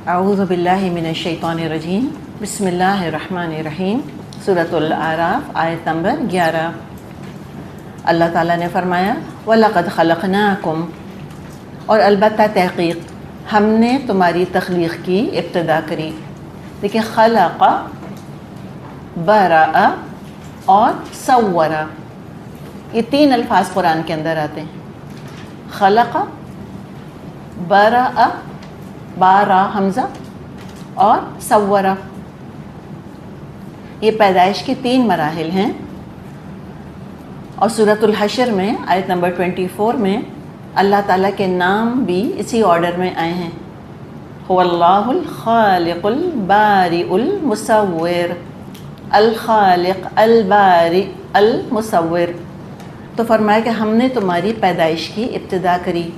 اعوذ باللہ من الشیطان الرجیم، بسم اللہ الرحمن الرحیم۔ سورۃ الاعراف آیت نمبر 11۔ اللہ تعالیٰ نے فرمایا وَلَقَدْ خَلَقْنَاكُمْ، اور البتہ تحقیق ہم نے تمہاری تخلیق کی ابتدا کری۔ دیکھیں، خلق، برأ اور صورا، یہ تین الفاظ قرآن کے اندر آتے ہیں۔ خلق، برأ، بارا حمزہ، اور صورا، یہ پیدائش کے تین مراحل ہیں۔ اور سورۃ الحشر میں آیت نمبر 24 میں اللہ تعالیٰ کے نام بھی اسی آرڈر میں آئے ہیں۔ هو اللہ الخالق البارئ المصور، الخالق البارئ المصور۔ تو فرمایا کہ ہم نے تمہاری پیدائش کی ابتدا کری۔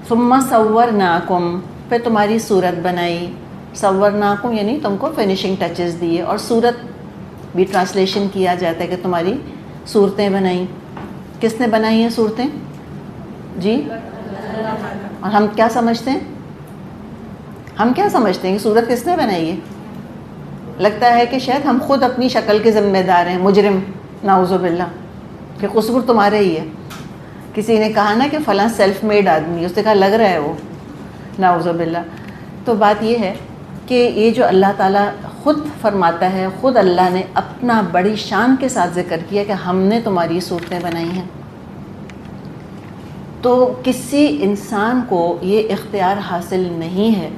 ثم صورناکم، پھر تمہاری صورت بنائی۔ صورناکم یعنی تم کو فنیشنگ ٹچز دیے، اور صورت بھی ٹرانسلیشن کیا جاتا ہے کہ تمہاری صورتیں بنائیں۔ کس نے بنائی ہیں صورتیں؟ جی، اور ہم کیا سمجھتے ہیں؟ ہم کیا سمجھتے ہیں کہ صورت کس نے بنائی ہے؟ لگتا ہے کہ شاید ہم خود اپنی شکل کے ذمہ دار ہیں، مجرم، نعوذ باللہ، کہ قصور تمہارے ہی ہے۔ کسی نے کہا نا کہ فلاں سیلف میڈ آدمی، اس نے کہا لگ رہا ہے وہ، نعوذ باللہ۔ تو بات یہ ہے کہ یہ جو اللہ تعالیٰ خود فرماتا ہے، خود اللہ نے اپنا بڑی شان کے ساتھ ذکر کیا کہ ہم نے تمہاری صورتیں بنائی ہیں۔ تو کسی انسان کو یہ اختیار حاصل نہیں ہے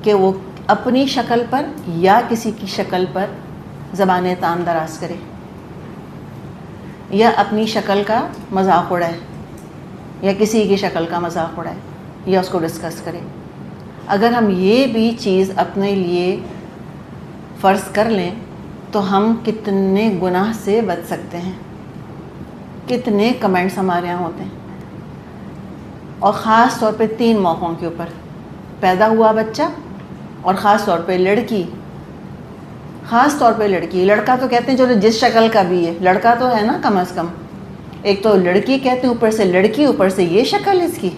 کہ وہ اپنی شکل پر یا کسی کی شکل پر زبان تام دراز کرے، یا اپنی شکل کا مذاق اڑائے، یا کسی کی شکل کا مذاق اڑائے، یا اس کو ڈسکس کرے۔ اگر ہم یہ بھی چیز اپنے لیے فرض کر لیں تو ہم کتنے گناہ سے بچ سکتے ہیں۔ کتنے کمنٹس ہمارے یہاں ہوتے ہیں، اور خاص طور پہ تین موقعوں کے اوپر، پیدا ہوا بچہ، اور خاص طور پہ لڑکی، خاص طور پہ لڑکی۔ لڑکا تو کہتے ہیں جو جس شکل کا بھی ہے، لڑکا تو ہے نا کم از کم۔ ایک تو لڑکی کہتے ہیں، اوپر سے لڑکی، اوپر سے یہ شکل اس کی،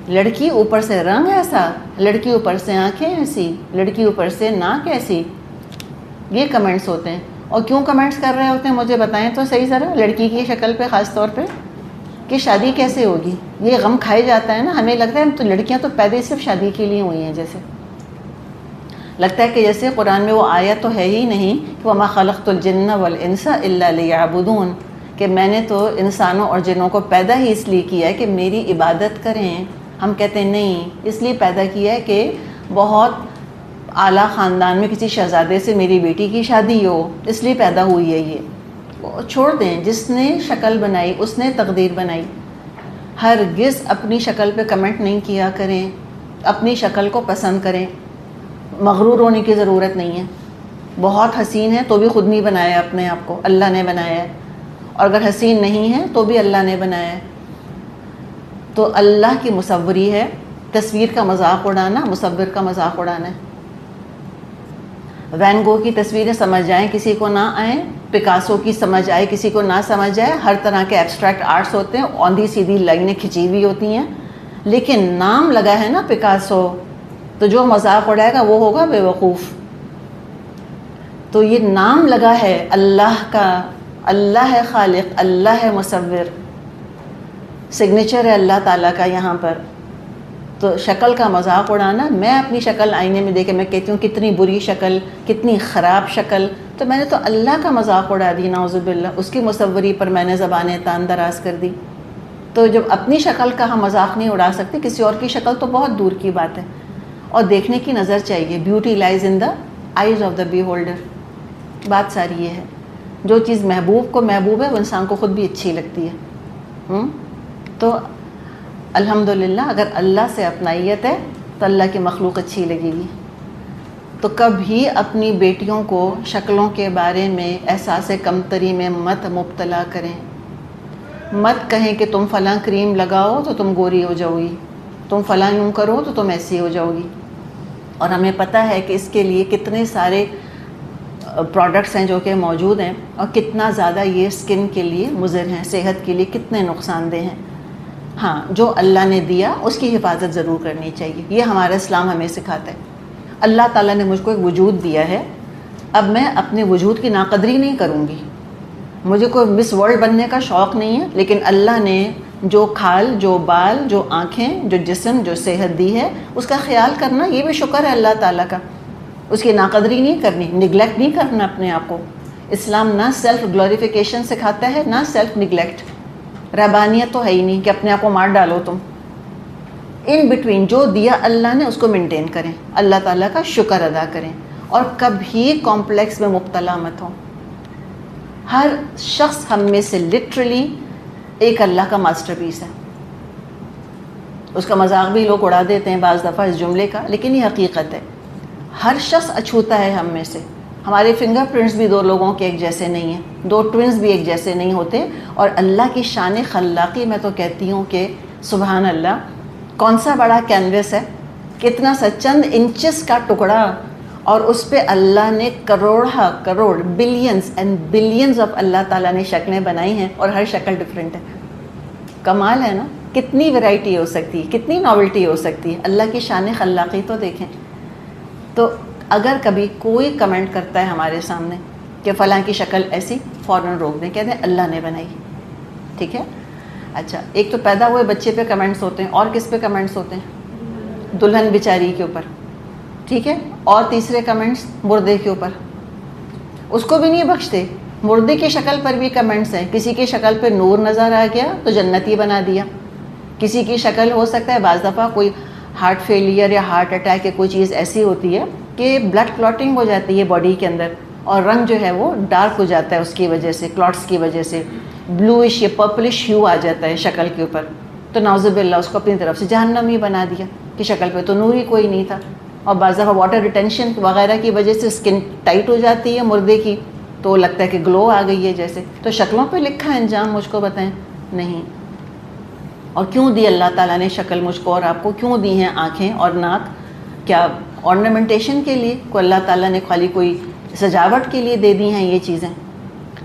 لڑکی اوپر سے رنگ ایسا، لڑکی اوپر سے آنکھیں ایسی، لڑکی اوپر سے ناک ایسی۔ یہ کمنٹس ہوتے ہیں۔ اور کیوں کمنٹس کر رہے ہوتے ہیں مجھے بتائیں تو صحیح ذرا، لڑکی کی شکل پہ خاص طور پہ، کہ شادی کیسے ہوگی۔ یہ غم کھائے جاتا ہے نا، ہمیں لگتا ہے تو لڑکیاں تو پیدا ہی صرف شادی کے لیے ہوئی ہیں، جیسے لگتا ہے کہ جیسے قرآن میں وہ آیت تو ہے ہی نہیں کہ وَمَا خَلَقْتُ الْجِنَّ وَالْإِنسَ إِلَّا لِيَعْبُدُونَ، کہ میں نے تو انسانوں اور جنوں کو پیدا ہی اس لیے کیا ہے کہ میری عبادت کریں۔ ہم کہتے ہیں نہیں، اس لیے پیدا کیا ہے کہ بہت اعلیٰ خاندان میں کسی شہزادے سے میری بیٹی کی شادی ہو، اس لیے پیدا ہوئی ہے۔ یہ چھوڑ دیں، جس نے شکل بنائی اس نے تقدیر بنائی۔ ہرگز اپنی شکل پہ کمنٹ نہیں کیا کریں، اپنی شکل کو پسند کریں، مغرور ہونے کی ضرورت نہیں ہے۔ بہت حسین ہے تو بھی خود نہیں بنایا اپنے آپ کو، اللہ نے بنایا ہے، اور اگر حسین نہیں ہے تو بھی اللہ نے بنایا ہے۔ تو اللہ کی مصوری ہے، تصویر کا مذاق اڑانا مصور کا مذاق اڑانا ہے۔ وین گو کی تصویریں سمجھ آئیں کسی کو نہ آئیں، پکاسو کی سمجھ آئے کسی کو نہ سمجھ آئے، ہر طرح کے ایبسٹریکٹ آرٹس ہوتے ہیں، اوندھی سیدھی لائنیں کھچی ہوئی ہوتی ہیں، لیکن نام لگا ہے نا پکاسو، تو جو مذاق اڑائے گا وہ ہوگا بے وقوف۔ تو یہ نام لگا ہے اللہ کا، اللہ ہے خالق، اللہ ہے مصور، سگنیچر ہے اللہ تعالیٰ کا یہاں پر۔ تو شکل کا مذاق اڑانا، میں اپنی شکل آئینے میں دیکھے میں کہتی ہوں کتنی بری شکل، کتنی خراب شکل، تو میں نے تو اللہ کا مذاق اڑا دی، نعوذ باللہ، اس کی مصوری پر میں نے زبان تان دراز کر دی۔ تو جب اپنی شکل کا ہم مذاق نہیں اڑا سکتے، کسی اور کی شکل تو بہت دور کی بات ہے۔ اور دیکھنے کی نظر چاہیے، beauty lies in the eyes of the beholder. بات ساری یہ ہے، جو چیز محبوب کو محبوب ہے وہ انسان کو خود بھی اچھی لگتی ہے۔ تو الحمدللہ اگر اللہ سے اپنائیت ہے تو اللہ کی مخلوق اچھی لگے گی۔ تو کبھی اپنی بیٹیوں کو شکلوں کے بارے میں احساس کمتری میں مت مبتلا کریں۔ مت کہیں کہ تم فلاں کریم لگاؤ تو تم گوری ہو جاؤ گی، تم فلاں یوں کرو تو تم ایسی ہو جاؤ گی۔ اور ہمیں پتہ ہے کہ اس کے لیے کتنے سارے پروڈکٹس ہیں جو کہ موجود ہیں، اور کتنا زیادہ یہ سکن کے لیے مضر ہیں، صحت کے لیے کتنے نقصان دہ ہیں۔ ہاں، جو اللہ نے دیا اس کی حفاظت ضرور کرنی چاہیے، یہ ہمارا اسلام ہمیں سکھاتا ہے۔ اللہ تعالیٰ نے مجھ کو ایک وجود دیا ہے، اب میں اپنے وجود کی ناقدری نہیں کروں گی. مجھے کوئی مس ورلڈ بننے کا شوق نہیں ہے، لیکن اللہ نے جو کھال، جو بال، جو آنکھیں، جو جسم، جو صحت دی ہے، اس کا خیال کرنا یہ بھی شکر ہے اللہ تعالیٰ کا. اس کی ناقدری نہیں کرنی، نگلیکٹ نہیں کرنا اپنے آپ کو. اسلام نہ سیلف گلوریفیکیشن سکھاتا ہے، نہ سیلف نگلیکٹ. رہبانیت تو ہے ہی نہیں کہ اپنے آپ کو مار ڈالو تم. ان بٹوین جو دیا اللہ نے اس کو مینٹین کریں، اللہ تعالیٰ کا شکر ادا کریں، اور کبھی کمپلیکس میں مبتلا مت ہوں. ہر شخص ہم میں سے لٹرلی ایک اللہ کا ماسٹر پیس ہے. اس کا مذاق بھی لوگ اڑا دیتے ہیں بعض دفعہ اس جملے کا، لیکن یہ حقیقت ہے. ہر شخص اچھوتا ہے ہم میں سے. ہمارے فنگر پرنٹس بھی دو لوگوں کے ایک جیسے نہیں ہیں، دو ٹوئنز بھی ایک جیسے نہیں ہوتے. اور اللہ کی شان خلاقی میں تو کہتی ہوں کہ سبحان اللہ، کون سا بڑا کینوس ہے، کتنا سا چند انچز کا ٹکڑا، اور اس پہ اللہ نے crore billions and billions of اللہ تعالیٰ نے شکلیں بنائی ہیں، اور ہر شکل ڈفرینٹ ہے. کمال ہے نا، کتنی ویرائٹی ہو سکتی ہے، کتنی ناولٹی ہو سکتی ہے. اللہ کی شان خلاقی تو دیکھیں. تو اگر کبھی کوئی کمنٹ کرتا ہے ہمارے سامنے کہ فلاں کی شکل ایسی، فوراً روک دیں، کہتے ہیں اللہ نے بنائی. ٹھیک ہے. اچھا، ایک تو پیدا ہوئے بچے پہ کمنٹس ہوتے ہیں، اور کس پہ کمنٹس ہوتے ہیں؟ دلہن بیچاری کے اوپر. ٹھیک ہے. اور تیسرے کمنٹس مردے کے اوپر، اس کو بھی نہیں بخشتے. مردے کی شکل پر بھی کمنٹس ہیں. کسی کی شکل پہ نور نظر آ گیا تو جنتی بنا دیا. کسی کی شکل ہو سکتا ہے بعض دفعہ کوئی ہارٹ فیلئر یا ہارٹ اٹیک یا کوئی چیز ایسی ہوتی ہے کہ بلڈ کلاٹنگ ہو جاتی ہے باڈی کے اندر، اور رنگ جو ہے وہ ڈارک ہو جاتا ہے اس کی وجہ سے، کلاٹس کی وجہ سے بلوئش یا پرپلش ہیو آ جاتا ہے شکل کے اوپر. تو نعوذ باللہ اس کو اپنی طرف سے جہنمی بنا دیا کہ شکل پہ تو نور ہی کوئی نہیں تھا. اور بعض دفعہ واٹر ریٹینشن وغیرہ کی وجہ سے اسکن ٹائٹ ہو جاتی ہے مردے کی، تو لگتا ہے کہ گلو آ گئی ہے جیسے. تو شکلوں پہ لکھا ہے انجام، مجھ کو بتائیں نہیں. اور کیوں دی اللہ تعالیٰ نے شکل مجھ کو اور آپ کو؟ کیوں دی ہیں آنکھیں اور ناک؟ کیا ornamentation کے لیے؟ کوئی اللہ تعالیٰ نے خالی کوئی سجاوٹ کے لیے دے دی ہیں یہ چیزیں؟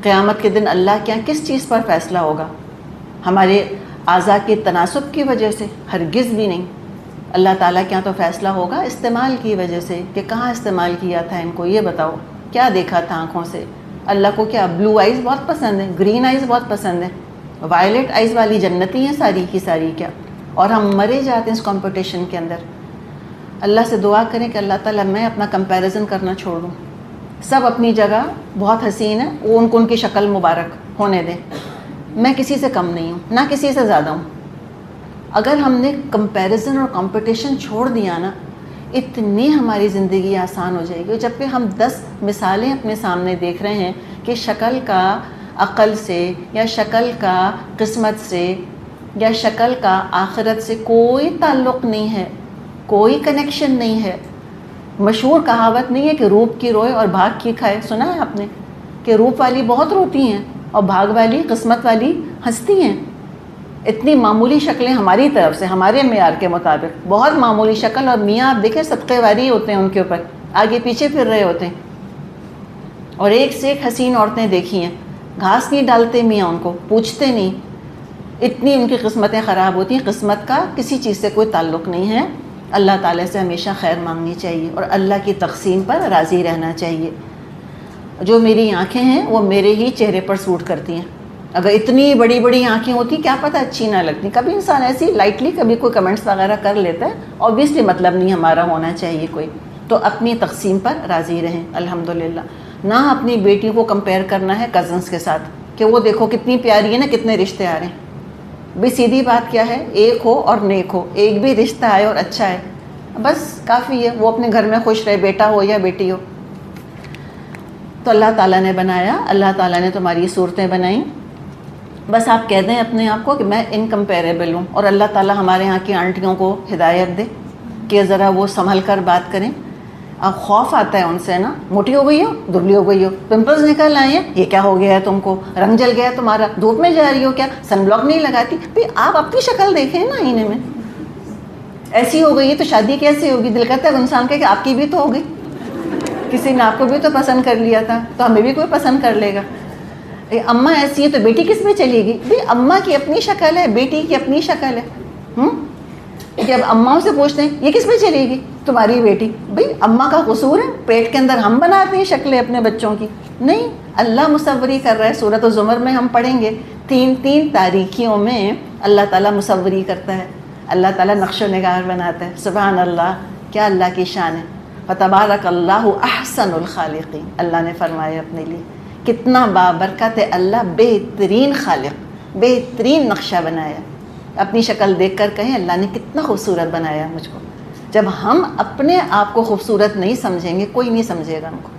قیامت کے دن اللہ کیا کس چیز پر فیصلہ ہوگا؟ ہمارے اعضاء کے تناسب کی وجہ سے؟ ہرگز بھی نہیں. اللہ تعالیٰ کیا تو فیصلہ ہوگا استعمال کی وجہ سے، کہ کہاں استعمال کیا تھا ان کو، یہ بتاؤ کیا دیکھا تھا آنکھوں سے. اللہ کو کیا بلو آئیز بہت پسند ہیں، گرین آئیز بہت پسند ہیں، وائلٹ آئیز والی جنتی ہیں ساری کی ساری کیا. اور ہم مرے جاتے ہیں اس کمپٹیشن کے اندر. اللہ سے دعا کریں کہ اللہ تعالیٰ میں اپنا کمپیریزن کرنا چھوڑ دوں. سب اپنی جگہ بہت حسین ہے، وہ ان کو ان کی شکل مبارک ہونے دیں. میں کسی سے کم نہیں ہوں، نہ کسی سے زیادہ ہوں. اگر ہم نے کمپیریزن اور کمپٹیشن چھوڑ دیا نا، اتنی ہماری زندگی آسان ہو جائے گی. جب کہ ہم 10 مثالیں اپنے سامنے دیکھ رہے ہیں کہ شکل کا عقل سے، یا شکل کا قسمت سے، یا شکل کا آخرت سے کوئی تعلق نہیں ہے، کوئی کنیکشن نہیں ہے. مشہور کہاوت نہیں ہے کہ روپ کی روئے اور بھاگ کی کھائے؟ سنا ہے آپ نے کہ روپ والی بہت روتی ہیں اور بھاگ والی، قسمت والی ہنستی ہیں. اتنی معمولی شکلیں ہماری طرف سے، ہمارے معیار کے مطابق بہت معمولی شکل، اور میاں آپ دیکھیں صدقے واری ہوتے ہیں ان کے اوپر، آگے پیچھے پھر رہے ہوتے ہیں. اور ایک سے ایک حسین عورتیں دیکھی ہیں، گھاس نہیں ڈالتے میاں ان کو، پوچھتے نہیں. اتنی ان کی قسمتیں خراب ہوتی ہیں. قسمت کا کسی چیز سے کوئی تعلق نہیں ہے. اللہ تعالیٰ سے ہمیشہ خیر مانگنی چاہیے اور اللہ کی تقسیم پر راضی رہنا چاہیے. جو میری آنکھیں ہیں وہ میرے ہی چہرے پر سوٹ کرتی ہیں. اگر اتنی بڑی بڑی آنکھیں ہوتی کیا پتہ اچھی نہ لگتی. کبھی انسان ایسی لائٹلی کبھی کوئی کمنٹس وغیرہ کر لیتا ہے، اوبیسلی مطلب نہیں ہمارا ہونا چاہیے کوئی. تو اپنی تقسیم پر راضی رہیں الحمدللہ. نہ اپنی بیٹی کو کمپیئر کرنا ہے کزنس کے ساتھ کہ وہ دیکھو کتنی پیاری ہے نا، کتنے رشتے آ رہے ہیں. بھی سیدھی بات کیا ہے، ایک ہو اور نیک ہو، ایک بھی رشتہ آئے اور اچھا ہے، بس کافی ہے. وہ اپنے گھر میں خوش رہے، بیٹا ہو یا بیٹی ہو. تو اللہ تعالیٰ نے بنایا، اللہ تعالیٰ نے تمہاری صورتیں بنائیں. بس آپ کہہ دیں اپنے آپ کو کہ میں انکمپیریبل ہوں، اور اللہ تعالیٰ ہمارے ہاں کی آنٹیوں کو ہدایت دے کہ ذرا وہ سنبھل کر بات کریں. اب خوف آتا ہے ان سے نا، موٹی ہو گئی ہو، دبلی ہو گئی ہو، پمپلز نکل آئے ہیں، یہ کیا ہو گیا ہے تم کو، رنگ جل گیا ہے تمہارا، دھوپ میں جا رہی ہو کیا، سن بلاک نہیں لگاتی. بھئی آپ اپنی شکل دیکھیں نا آئینے میں. ایسی ہو گئی ہے تو شادی کیسے ہوگی؟ دل کرتا ہے انسان کہ آپ کی بھی تو ہو گئی، کسی نے آپ کو بھی تو پسند کر لیا تھا، تو ہمیں بھی کوئی پسند کر لے گا. اماں ایسی ہے تو بیٹی کس میں چلے گی؟ بھئی اماں کی اپنی شکل ہے، بیٹی کی اپنی شکل ہے. کہ اب اماں سے پوچھتے ہیں یہ کس پہ چلے گی تمہاری بیٹی؟ بھئی اماں کا قصور ہے؟ پیٹ کے اندر ہم بناتے ہیں شکلیں اپنے بچوں کی؟ نہیں، اللہ مصوری کر رہا ہے. سورۃ الزمر میں ہم پڑھیں گے 3 تاریکیوں میں اللہ تعالیٰ مصوری کرتا ہے، اللہ تعالیٰ نقش و نگار بناتا ہے. سبحان اللہ، کیا اللہ کی شان ہے. فتبارک اللہ احسن الخالقین، اللہ نے فرمایا اپنے لیے کتنا بابرکت ہے اللہ، بہترین خالق، بہترین نقشہ بنایا. اپنی شکل دیکھ کر کہیں اللہ نے کتنا خوبصورت بنایا مجھ کو. جب ہم اپنے آپ کو خوبصورت نہیں سمجھیں گے کوئی نہیں سمجھے گا ہم کو.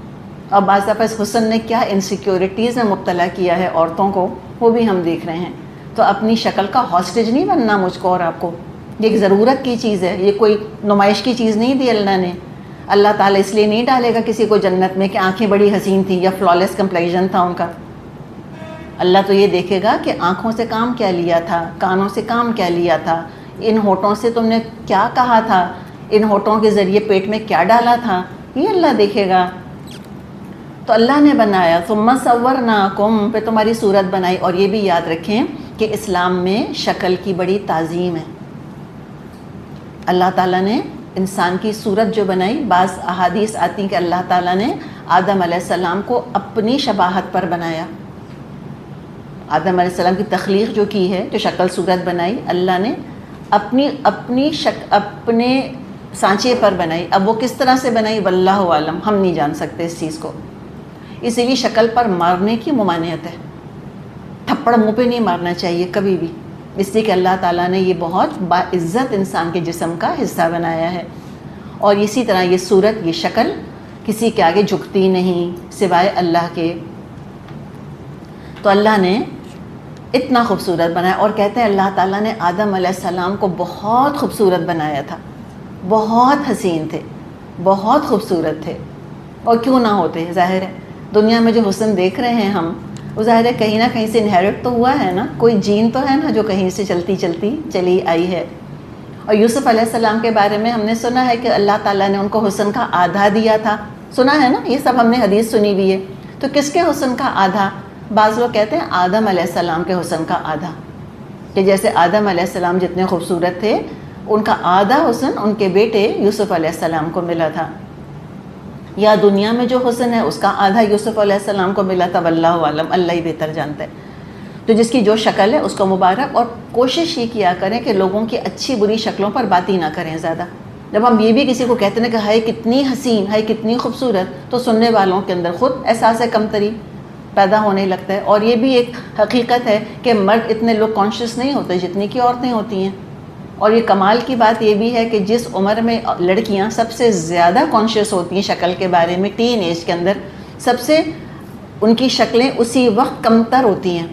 اور بعض دفعہ اس حسن نے کیا انسیکیورٹیز میں مبتلا کیا ہے عورتوں کو، وہ بھی ہم دیکھ رہے ہیں. تو اپنی شکل کا ہاسٹیج نہیں بننا مجھ کو اور آپ کو. یہ ایک ضرورت کی چیز ہے، یہ کوئی نمائش کی چیز نہیں دی اللہ نے. اللہ تعالیٰ اس لیے نہیں ڈالے گا کسی کو جنت میں کہ آنکھیں بڑی حسین تھیں یا فلالیس کمپلیکشن تھا ان کا. اللہ تو یہ دیکھے گا کہ آنکھوں سے کام کیا لیا تھا، کانوں سے کام کیا لیا تھا، ان ہونٹوں سے تم نے کیا کہا تھا، ان ہونٹوں کے ذریعے پیٹ میں کیا ڈالا تھا، یہ اللہ دیکھے گا. تو اللہ نے بنایا ثم صورناکم، پہ تمہاری صورت بنائی. اور یہ بھی یاد رکھیں کہ اسلام میں شکل کی بڑی تعظیم ہے. اللہ تعالیٰ نے انسان کی صورت جو بنائی، بعض احادیث آتی ہیں کہ اللہ تعالیٰ نے آدم علیہ السلام کو اپنی شباہت پر بنایا. آدم علیہ السلام کی تخلیق جو کی ہے، جو شکل صورت بنائی، اللہ نے اپنے سانچے پر بنائی. اب وہ کس طرح سے بنائی واللہ عالم، ہم نہیں جان سکتے اس چیز کو. اسی لیے شکل پر مارنے کی ممانعت ہے، تھپڑ منہ پہ نہیں مارنا چاہیے کبھی بھی، اس لیے کہ اللہ تعالیٰ نے یہ بہت باعزت انسان کے جسم کا حصہ بنایا ہے. اور اسی طرح یہ صورت، یہ شکل کسی کے آگے جھکتی نہیں سوائے اللہ کے. تو اللہ نے اتنا خوبصورت بنایا. اور کہتے ہیں اللہ تعالیٰ نے آدم علیہ السلام کو بہت خوبصورت بنایا تھا، بہت حسین تھے، بہت خوبصورت تھے. اور کیوں نہ ہوتے، ظاہر ہے دنیا میں جو حسن دیکھ رہے ہیں ہم، وہ ظاہر ہے کہیں نہ کہیں سے انہیرٹ تو ہوا ہے نا، کوئی جین تو ہے نا جو کہیں سے چلتی چلتی چلی آئی ہے. اور یوسف علیہ السلام کے بارے میں ہم نے سنا ہے کہ اللہ تعالیٰ نے ان کو حسن کا آدھا دیا تھا، سنا ہے نا، یہ سب ہم نے حدیث سنی بھی ہے. تو کس کے حسن کا آدھا؟ بعض لوگ کہتے ہیں آدم علیہ السلام کے حسن کا آدھا، کہ جیسے آدم علیہ السلام جتنے خوبصورت تھے، ان کا آدھا حسن ان کے بیٹے یوسف علیہ السلام کو ملا تھا. یا دنیا میں جو حسن ہے اس کا آدھا یوسف علیہ السلام کو ملا تھا، واللہ عالم، اللہ ہی بہتر جانتا ہے. تو جس کی جو شکل ہے اس کو مبارک. اور کوشش یہ کیا کریں کہ لوگوں کی اچھی بری شکلوں پر بات ہی نہ کریں زیادہ. جب ہم یہ بھی کسی کو کہتے ہیں کہ ہائے کتنی حسین، ہائے کتنی خوبصورت، تو سننے والوں کے اندر خود احساس کمتری پیدا ہونے لگتا ہے. اور یہ بھی ایک حقیقت ہے کہ مرد اتنے لوگ کانشیس نہیں ہوتے جتنی کہ عورتیں ہوتی ہیں. اور یہ کمال کی بات یہ بھی ہے کہ جس عمر میں لڑکیاں سب سے زیادہ کانشیس ہوتی ہیں شکل کے بارے میں، ٹین ایج کے اندر، سب سے ان کی شکلیں اسی وقت کمتر ہوتی ہیں.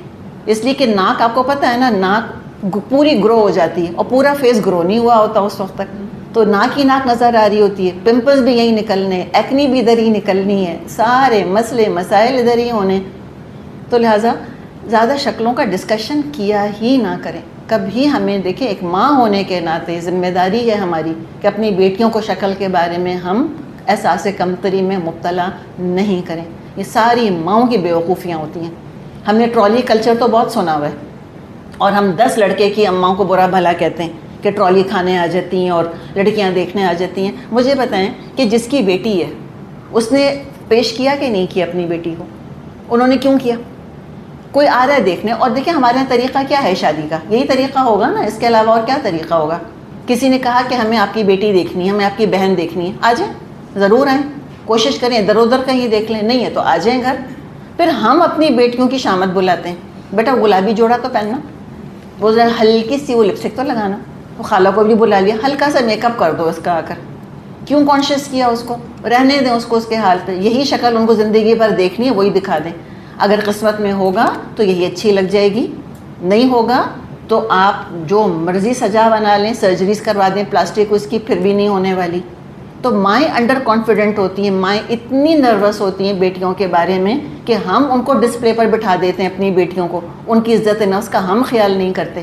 اس لیے کہ ناک، آپ کو پتہ ہے نا، ناک پوری گرو ہو جاتی ہے اور پورا فیس گرو نہیں ہوا ہوتا اس وقت تک. تو ناک ہی ناک نظر آ رہی ہوتی ہے، پمپلز بھی یہی نکلنے، ایکنی بھی ادھر ہی نکلنی ہے، سارے مسئلے مسائل ادھر ہی ہونے. تو لہٰذا زیادہ شکلوں کا ڈسکشن کیا ہی نہ کریں کبھی. ہمیں دیکھیں ایک ماں ہونے کے ناطے ذمہ داری ہے ہماری کہ اپنی بیٹیوں کو شکل کے بارے میں ہم احساس کمتری میں مبتلا نہیں کریں. یہ ساری ماؤں کی بیوقوفیاں ہوتی ہیں. ہم نے ٹرالی کلچر تو بہت سنا ہوا ہے، اور ہم 10 لڑکے کی اماؤں کو برا بھلا کہتے ہیں کہ ٹرالی کھانے آ جاتی ہیں اور لڑکیاں دیکھنے آ جاتی ہیں. مجھے بتائیں کہ جس کی بیٹی ہے اس نے پیش کیا کہ نہیں کیا اپنی بیٹی کو؟ انہوں نے کیوں کیا؟ کوئی آ رہا ہے دیکھنے. اور دیکھیں ہمارے یہاں طریقہ کیا ہے شادی کا، یہی طریقہ ہوگا نا، اس کے علاوہ اور کیا طریقہ ہوگا؟ کسی نے کہا کہ ہمیں آپ کی بیٹی دیکھنی ہے، ہمیں آپ کی بہن دیکھنی ہے، آ جائیں، ضرور آئیں، کوشش کریں ادھر ادھر کہیں دیکھ لیں، نہیں ہے تو آ جائیں گھر. پھر ہم اپنی بیٹیوں کی شامت بلاتے ہیں، بیٹا گلابی جوڑا تو پہننا، وہ ذرا ہلکی سی وہ لپسٹک تو لگانا. وہ خالہ کو بھی بلا لیا، ہلکا سا میک اپ کر دو اس کا آ کر. کیوں کانشیس کیا اس کو؟ رہنے دیں اس کو اس کے حال پہ. یہی شکل ان کو زندگی بھر دیکھنی ہے، وہی دکھا دیں. اگر قسمت میں ہوگا تو یہی اچھی لگ جائے گی، نہیں ہوگا تو آپ جو مرضی سجا بنا لیں، سرجریز کروا دیں پلاسٹک اس کی، پھر بھی نہیں ہونے والی. تو مائیں انڈر کانفیڈنٹ ہوتی ہیں، مائیں اتنی نروس ہوتی ہیں بیٹیوں کے بارے میں کہ ہم ان کو ڈسپلے پر بٹھا دیتے ہیں اپنی بیٹیوں کو. ان کی عزت نفس کا ہم خیال نہیں کرتے.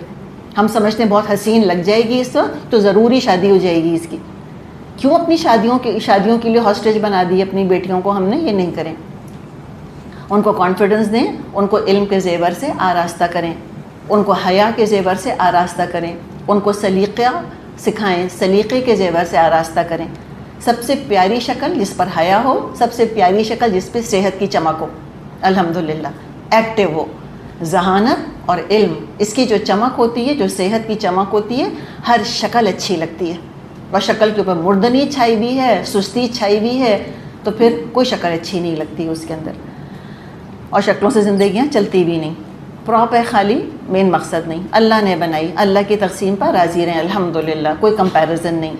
ہم سمجھتے ہیں بہت حسین لگ جائے گی اس وقت تو ضروری شادی ہو جائے گی اس کی. کیوں اپنی شادیوں کے لیے ہاسٹیج بنا دی اپنی بیٹیوں کو ہم نے؟ یہ نہیں کریں. ان کو کانفیڈنس دیں، ان کو علم کے زیور سے آراستہ کریں، ان کو حیا کے زیور سے آراستہ کریں، ان کو سکھائیں, سلیقے کے زیور سے آراستہ کریں. سب سے پیاری شکل جس پر حیا ہو, سب سے پیاری شکل جس پہ صحت کی چمک ہو, الحمدللہ ایکٹیو ہو. ذہانت اور علم, اس کی جو چمک ہوتی ہے, جو صحت کی چمک ہوتی ہے, ہر شکل اچھی لگتی ہے. اور شکل کے اوپر مردنی چھائی ہوئی ہے, سستی چھائی ہوئی ہے, تو پھر کوئی شکل اچھی نہیں لگتی اس کے اندر. اور شکلوں سے زندگیاں چلتی بھی نہیں. پراپ ہے خالی, مین مقصد نہیں. اللہ نے بنائی, اللہ کی تقسیم پر راضی رہیں الحمدللہ, کوئی کمپیریزن نہیں.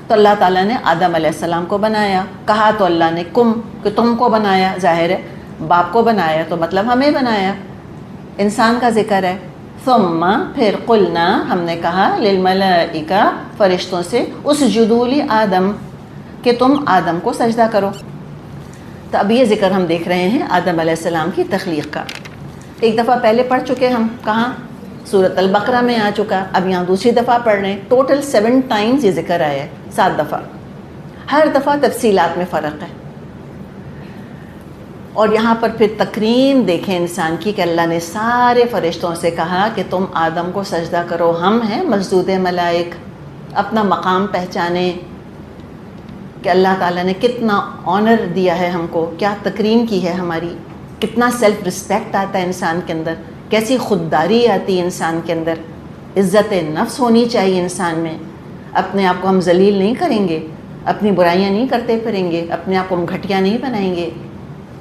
تو اللہ تعالیٰ نے آدم علیہ السلام کو بنایا, کہا تو اللہ نے کم, کہ تم کو بنایا, ظاہر ہے باپ کو بنایا تو مطلب ہمیں بنایا. انسان کا ذکر ہے. ثم, پھر قلنا, ہم نے کہا, للملائکہ, فرشتوں سے, اسجدوا لآدم, کہ تم آدم کو سجدہ کرو. تو اب یہ ذکر ہم دیکھ رہے ہیں آدم علیہ السلام کی تخلیق کا. ایک دفعہ پہلے پڑھ چکے ہم, کہاں, سورۃ البقرہ میں آ چکا. اب یہاں دوسری دفعہ پڑھ رہے ہیں. ٹوٹل 7 ٹائمز یہ ذکر آیا ہے, 7 دفعہ. ہر دفعہ تفصیلات میں فرق ہے. اور یہاں پر پھر تکریم دیکھیں انسان کی, کہ اللہ نے سارے فرشتوں سے کہا کہ تم آدم کو سجدہ کرو. ہم ہیں مسجود ملائک. اپنا مقام پہچانیں کہ اللہ تعالیٰ نے کتنا آنر دیا ہے ہم کو, کیا تکریم کی ہے ہماری, کتنا سیلف رسپیکٹ آتا ہے انسان کے اندر, کیسی خودداری آتی ہے انسان کے اندر. عزت نفس ہونی چاہیے انسان میں. اپنے آپ کو ہم ذلیل نہیں کریں گے, اپنی برائیاں نہیں کرتے پھریں گے, اپنے آپ کو ہم گھٹیا نہیں بنائیں گے.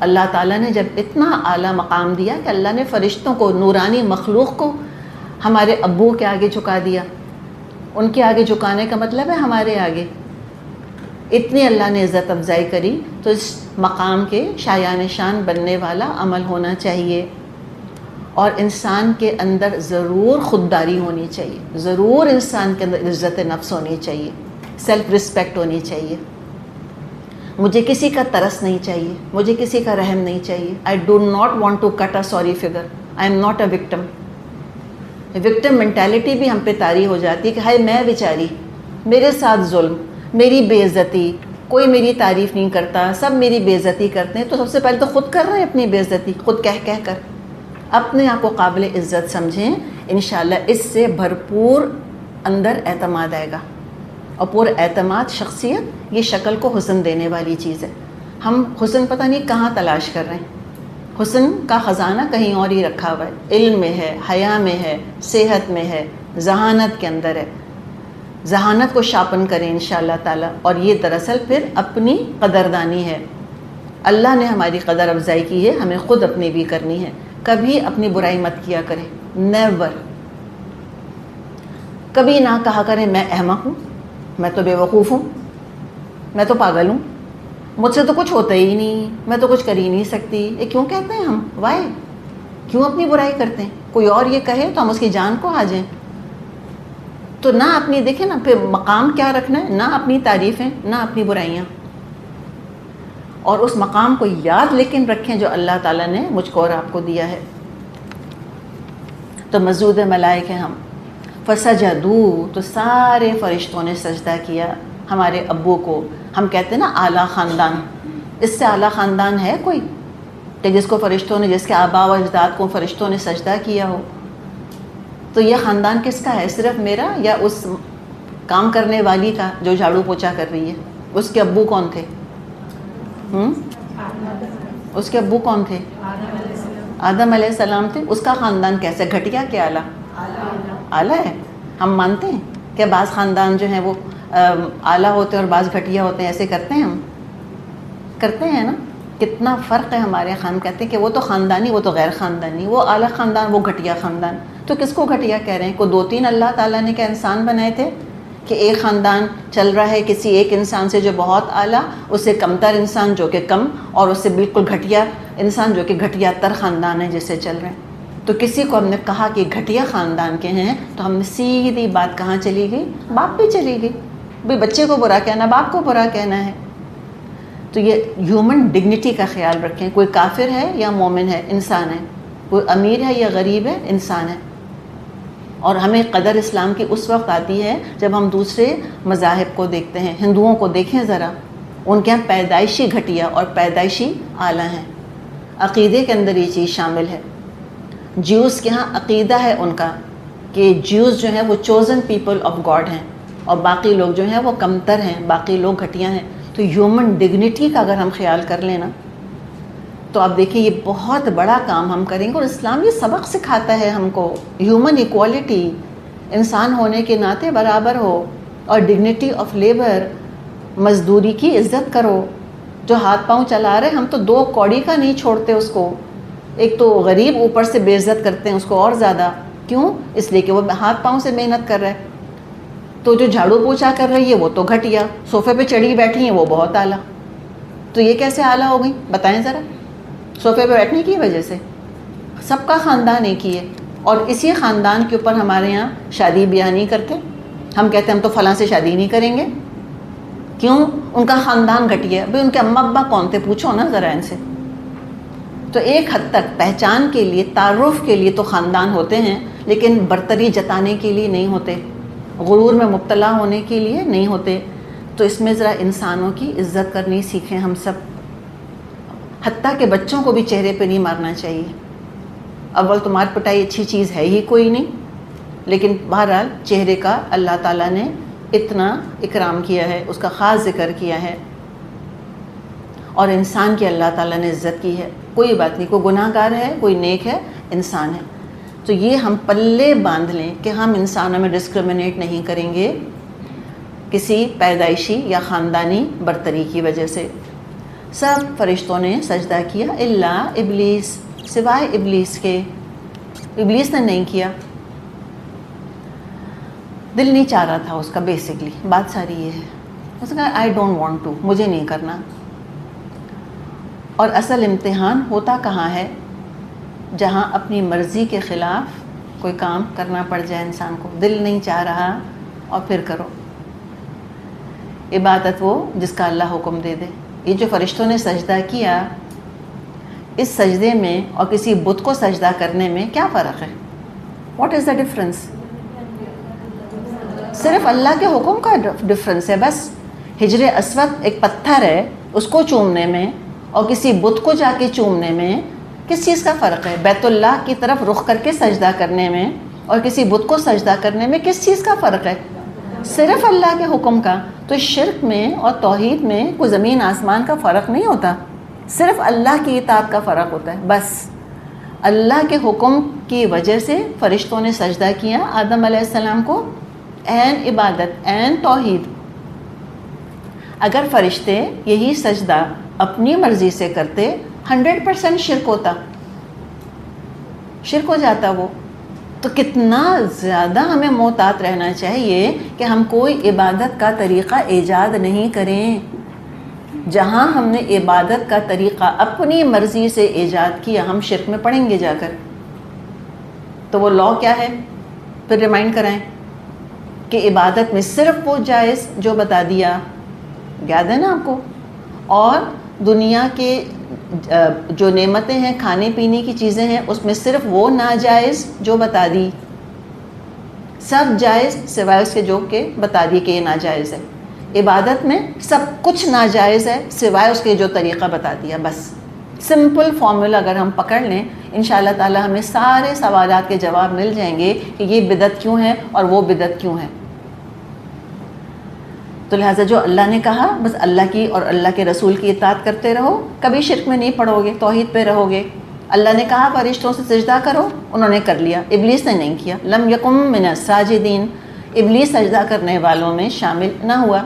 اللہ تعالیٰ نے جب اتنا اعلیٰ مقام دیا کہ اللہ نے فرشتوں کو, نورانی مخلوق کو ہمارے ابو کے آگے جھکا دیا. ان کے آگے جھکانے کا مطلب ہے ہمارے آگے. اتنی اللہ نے عزت افزائی کری, تو اس مقام کے شایان شان بننے والا عمل ہونا چاہیے. اور انسان کے اندر ضرور خودداری ہونی چاہیے, ضرور انسان کے اندر عزت نفس ہونی چاہیے, سیلف رسپیکٹ ہونی چاہیے. مجھے کسی کا ترس نہیں چاہیے, مجھے کسی کا رحم نہیں چاہیے. I do not want to cut a sorry figure. I am not a victim. Victim mentality بھی ہم پہ طاری ہو جاتی ہے کہ ہائے میں بیچاری, میرے ساتھ ظلم, میری بے عزتی, کوئی میری تعریف نہیں کرتا, سب میری بے عزتی کرتے ہیں. تو سب سے پہلے تو خود کر رہے ہیں اپنی بے عزتی, خود کہہ کہہ کر. اپنے آپ کو قابل عزت سمجھیں, انشاءاللہ اس سے بھرپور اندر اعتماد آئے گا. اور پر اعتماد شخصیت, یہ شکل کو حسن دینے والی چیز ہے. ہم حسن پتہ نہیں کہاں تلاش کر رہے ہیں. حسن کا خزانہ کہیں اور ہی رکھا ہوا ہے. علم میں ہے, حیا میں ہے, صحت میں ہے, ذہانت کے اندر ہے. ذہانت کو شاپن کریں انشاءاللہ تعالی. اور یہ دراصل پھر اپنی قدردانی ہے. اللہ نے ہماری قدر افزائی کی ہے, ہمیں خود اپنی بھی کرنی ہے. کبھی اپنی برائی مت کیا کریں, نیور. کبھی نہ کہا کریں میں احمق ہوں, میں تو بے وقوف ہوں, میں تو پاگل ہوں, مجھ سے تو کچھ ہوتا ہی نہیں, میں تو کچھ کر ہی نہیں سکتی. یہ کیوں کہتے ہیں ہم؟ وائی, کیوں اپنی برائی کرتے ہیں؟ کوئی اور یہ کہے تو ہم اس کی جان کو آ جائیں. تو نہ اپنی, دیکھیں نا پھر مقام کیا رکھنا ہے, نہ اپنی تعریفیں, نہ اپنی برائیاں. اور اس مقام کو یاد لیکن رکھیں جو اللہ تعالیٰ نے مجھ کو اور آپ کو دیا ہے. تو مسجود ملائک ہیں ہم. فسجدوا, تو سارے فرشتوں نے سجدہ کیا ہمارے ابو کو. ہم کہتے ہیں نا اعلیٰ خاندان, اس سے اعلیٰ خاندان ہے کوئی کہ جس کو فرشتوں نے, جس کے آباء و اجداد کو فرشتوں نے سجدہ کیا ہو؟ تو یہ خاندان کس کا ہے؟ صرف میرا یا اس کام کرنے والی کا جو جھاڑو پوچھا کر رہی ہے؟ اس کے ابو کون تھے؟ اس کے ابو کون تھے؟ آدم علیہ السلام تھے. اس کا خاندان کیسے, گھٹیا کہ اعلیٰ؟ اعلیٰ ہے. ہم مانتے ہیں کہ بعض خاندان جو ہیں وہ اعلیٰ ہوتے ہیں اور بعض گھٹیا ہوتے ہیں, ایسے کرتے ہیں ہم, کرتے ہیں نا. کتنا فرق ہے ہمارے کہتے ہیں کہ وہ تو خاندانی, وہ تو غیر خاندانی, وہ اعلیٰ خاندان, وہ گھٹیا خاندان. تو کس کو گھٹیا کہہ رہے ہیں؟ کو 2-3 اللہ تعالیٰ نے کیا انسان بنائے تھے کہ ایک خاندان چل رہا ہے کسی ایک انسان سے جو بہت اعلیٰ, اس سے کمتر انسان جو کہ کم, اور اس سے بالکل گھٹیا انسان جو کہ گھٹیا تر خاندان ہے جس سے چل رہے ہیں. تو کسی کو ہم نے کہا کہ گھٹیا خاندان کے ہیں, تو ہم نے سیدھی بات کہاں چلی گئی؟ باپ پہ چلی گئی. بھئی بچے کو برا کہنا, باپ کو برا کہنا ہے. تو یہ ہیومن ڈگنیٹی کا خیال رکھیں. کوئی کافر ہے یا مومن ہے, انسان ہے. کوئی امیر ہے یا غریب ہے, انسان ہے. اور ہمیں قدر اسلام کی اس وقت آتی ہے جب ہم دوسرے مذاہب کو دیکھتے ہیں. ہندوؤں کو دیکھیں ذرا, ان کے یہاں پیدائشی گھٹیا اور پیدائشی اعلیٰ ہیں. عقیدے کے اندر یہ چیز شامل ہے. جیوز کے ہاں عقیدہ ہے ان کا کہ جیوز جو ہیں وہ چوزن پیپل آف گاڈ ہیں, اور باقی لوگ جو ہیں وہ کمتر ہیں، باقی لوگ گھٹیا ہیں. تو ہیومن ڈگنیٹی کا اگر ہم خیال کر لیں نا تو آپ دیکھیں یہ بہت بڑا کام ہم کریں گے. اور اسلام یہ سبق سکھاتا ہے ہم کو، ہیومن ایکوالٹی، انسان ہونے کے ناطے برابر ہو، اور ڈگنیٹی آف لیبر، مزدوری کی عزت کرو. جو ہاتھ پاؤں چلا رہے ہم تو 2 کوڑی کا نہیں چھوڑتے اس کو. ایک تو غریب اوپر سے بے عزت کرتے ہیں اس کو اور زیادہ. کیوں؟ اس لیے کہ وہ ہاتھ پاؤں سے محنت کر رہا ہے. تو جو جھاڑو پوچھا کر رہی ہے وہ تو گھٹیا، صوفے پہ چڑھی بیٹھی ہیں وہ بہت اعلیٰ. تو یہ کیسے اعلیٰ ہو گئی بتائیں ذرا؟ صوفے پہ بیٹھنے کی وجہ سے. سب کا خاندان ایک ہی ہے، اور اسی خاندان کے اوپر ہمارے یہاں شادی بیاہ نہیں کرتے. ہم کہتے ہیں ہم تو فلاں سے شادی نہیں کریں گے. کیوں؟ ان کا خاندان گھٹیا ہے. بھئی ان کے اماں ابا کون تھے پوچھو نا ذرا ان سے. تو ایک حد تک پہچان کے لیے، تعارف کے لیے تو خاندان ہوتے ہیں، لیکن برتری جتانے کے لیے نہیں ہوتے، غرور میں مبتلا ہونے کے لیے نہیں ہوتے. تو اس میں ذرا انسانوں کی عزت کرنی سیکھیں ہم سب. حتیٰ کہ بچوں کو بھی چہرے پہ نہیں مارنا چاہیے. اول تو مار پٹائی اچھی چیز ہے ہی کوئی نہیں، لیکن بہرحال چہرے کا اللہ تعالیٰ نے اتنا اکرام کیا ہے، اس کا خاص ذکر کیا ہے، اور انسان کی اللہ تعالیٰ نے عزت کی ہے. کوئی بات نہیں، کوئی گناہ گار ہے، کوئی نیک ہے، انسان ہے. تو یہ ہم پلے باندھ لیں کہ ہم انسانوں میں ڈسکرمنیٹ نہیں کریں گے کسی پیدائشی یا خاندانی برتری کی وجہ سے. سب فرشتوں نے سجدہ کیا الا ابلیس، سوائے ابلیس کے. ابلیس نے نہیں کیا، دل نہیں چاہ رہا تھا اس کا. بیسکلی بات ساری یہ ہے، اس نے کہا آئی ڈونٹ وانٹ ٹو، مجھے نہیں کرنا. اور اصل امتحان ہوتا کہاں ہے؟ جہاں اپنی مرضی کے خلاف کوئی کام کرنا پڑ جائے انسان کو. دل نہیں چاہ رہا اور پھر کرو. عبادت وہ جس کا اللہ حکم دے دے. یہ جو فرشتوں نے سجدہ کیا، اس سجدے میں اور کسی بت کو سجدہ کرنے میں کیا فرق ہے؟ What is the difference? صرف اللہ کے حکم کا ڈفرنس ہے بس. حجر اسود ایک پتھر ہے، اس کو چومنے میں اور کسی بت کو جا کے چومنے میں کس چیز کا فرق ہے؟ بیت اللہ کی طرف رخ کر کے سجدہ کرنے میں اور کسی بت کو سجدہ کرنے میں کس چیز کا فرق ہے؟ صرف اللہ کے حکم کا. تو شرک میں اور توحید میں کوئی زمین آسمان کا فرق نہیں ہوتا، صرف اللہ کی اطاعت کا فرق ہوتا ہے بس. اللہ کے حکم کی وجہ سے فرشتوں نے سجدہ کیا آدم علیہ السلام کو. عین عبادت، عین توحید. اگر فرشتے یہی سجدہ اپنی مرضی سے کرتے 100% شرک ہوتا، شرک ہو جاتا وہ. تو کتنا زیادہ ہمیں محتاط رہنا چاہیے کہ ہم کوئی عبادت کا طریقہ ایجاد نہیں کریں. جہاں ہم نے عبادت کا طریقہ اپنی مرضی سے ایجاد کیا، ہم شرک میں پڑیں گے جا کر. تو وہ لا کیا ہے؟ پھر ریمائنڈ کرائیں کہ عبادت میں صرف وہ جائز جو بتا دیا، یاد ہے نا آپ کو. اور دنیا کے جو نعمتیں ہیں، کھانے پینے کی چیزیں ہیں، اس میں صرف وہ ناجائز جو بتا دی. سب جائز سوائے اس کے جو کہ بتا دی کہ یہ ناجائز ہے. عبادت میں سب کچھ ناجائز ہے سوائے اس کے جو طریقہ بتا دیا. بس سمپل فارمولا اگر ہم پکڑ لیں، انشاءاللہ تعالی ہمیں سارے سوالات کے جواب مل جائیں گے کہ یہ بدعت کیوں ہے اور وہ بدعت کیوں ہے. تو لہٰذا جو اللہ نے کہا بس اللہ کی اور اللہ کے رسول کی اطاعت کرتے رہو، کبھی شرک میں نہیں پڑو گے، توحید پہ رہو گے. اللہ نے کہا فرشتوں سے سجدہ کرو، انہوں نے کر لیا. ابلیس نے نہیں کیا. لم یکم من الساجدین، ابلیس سجدہ کرنے والوں میں شامل نہ ہوا.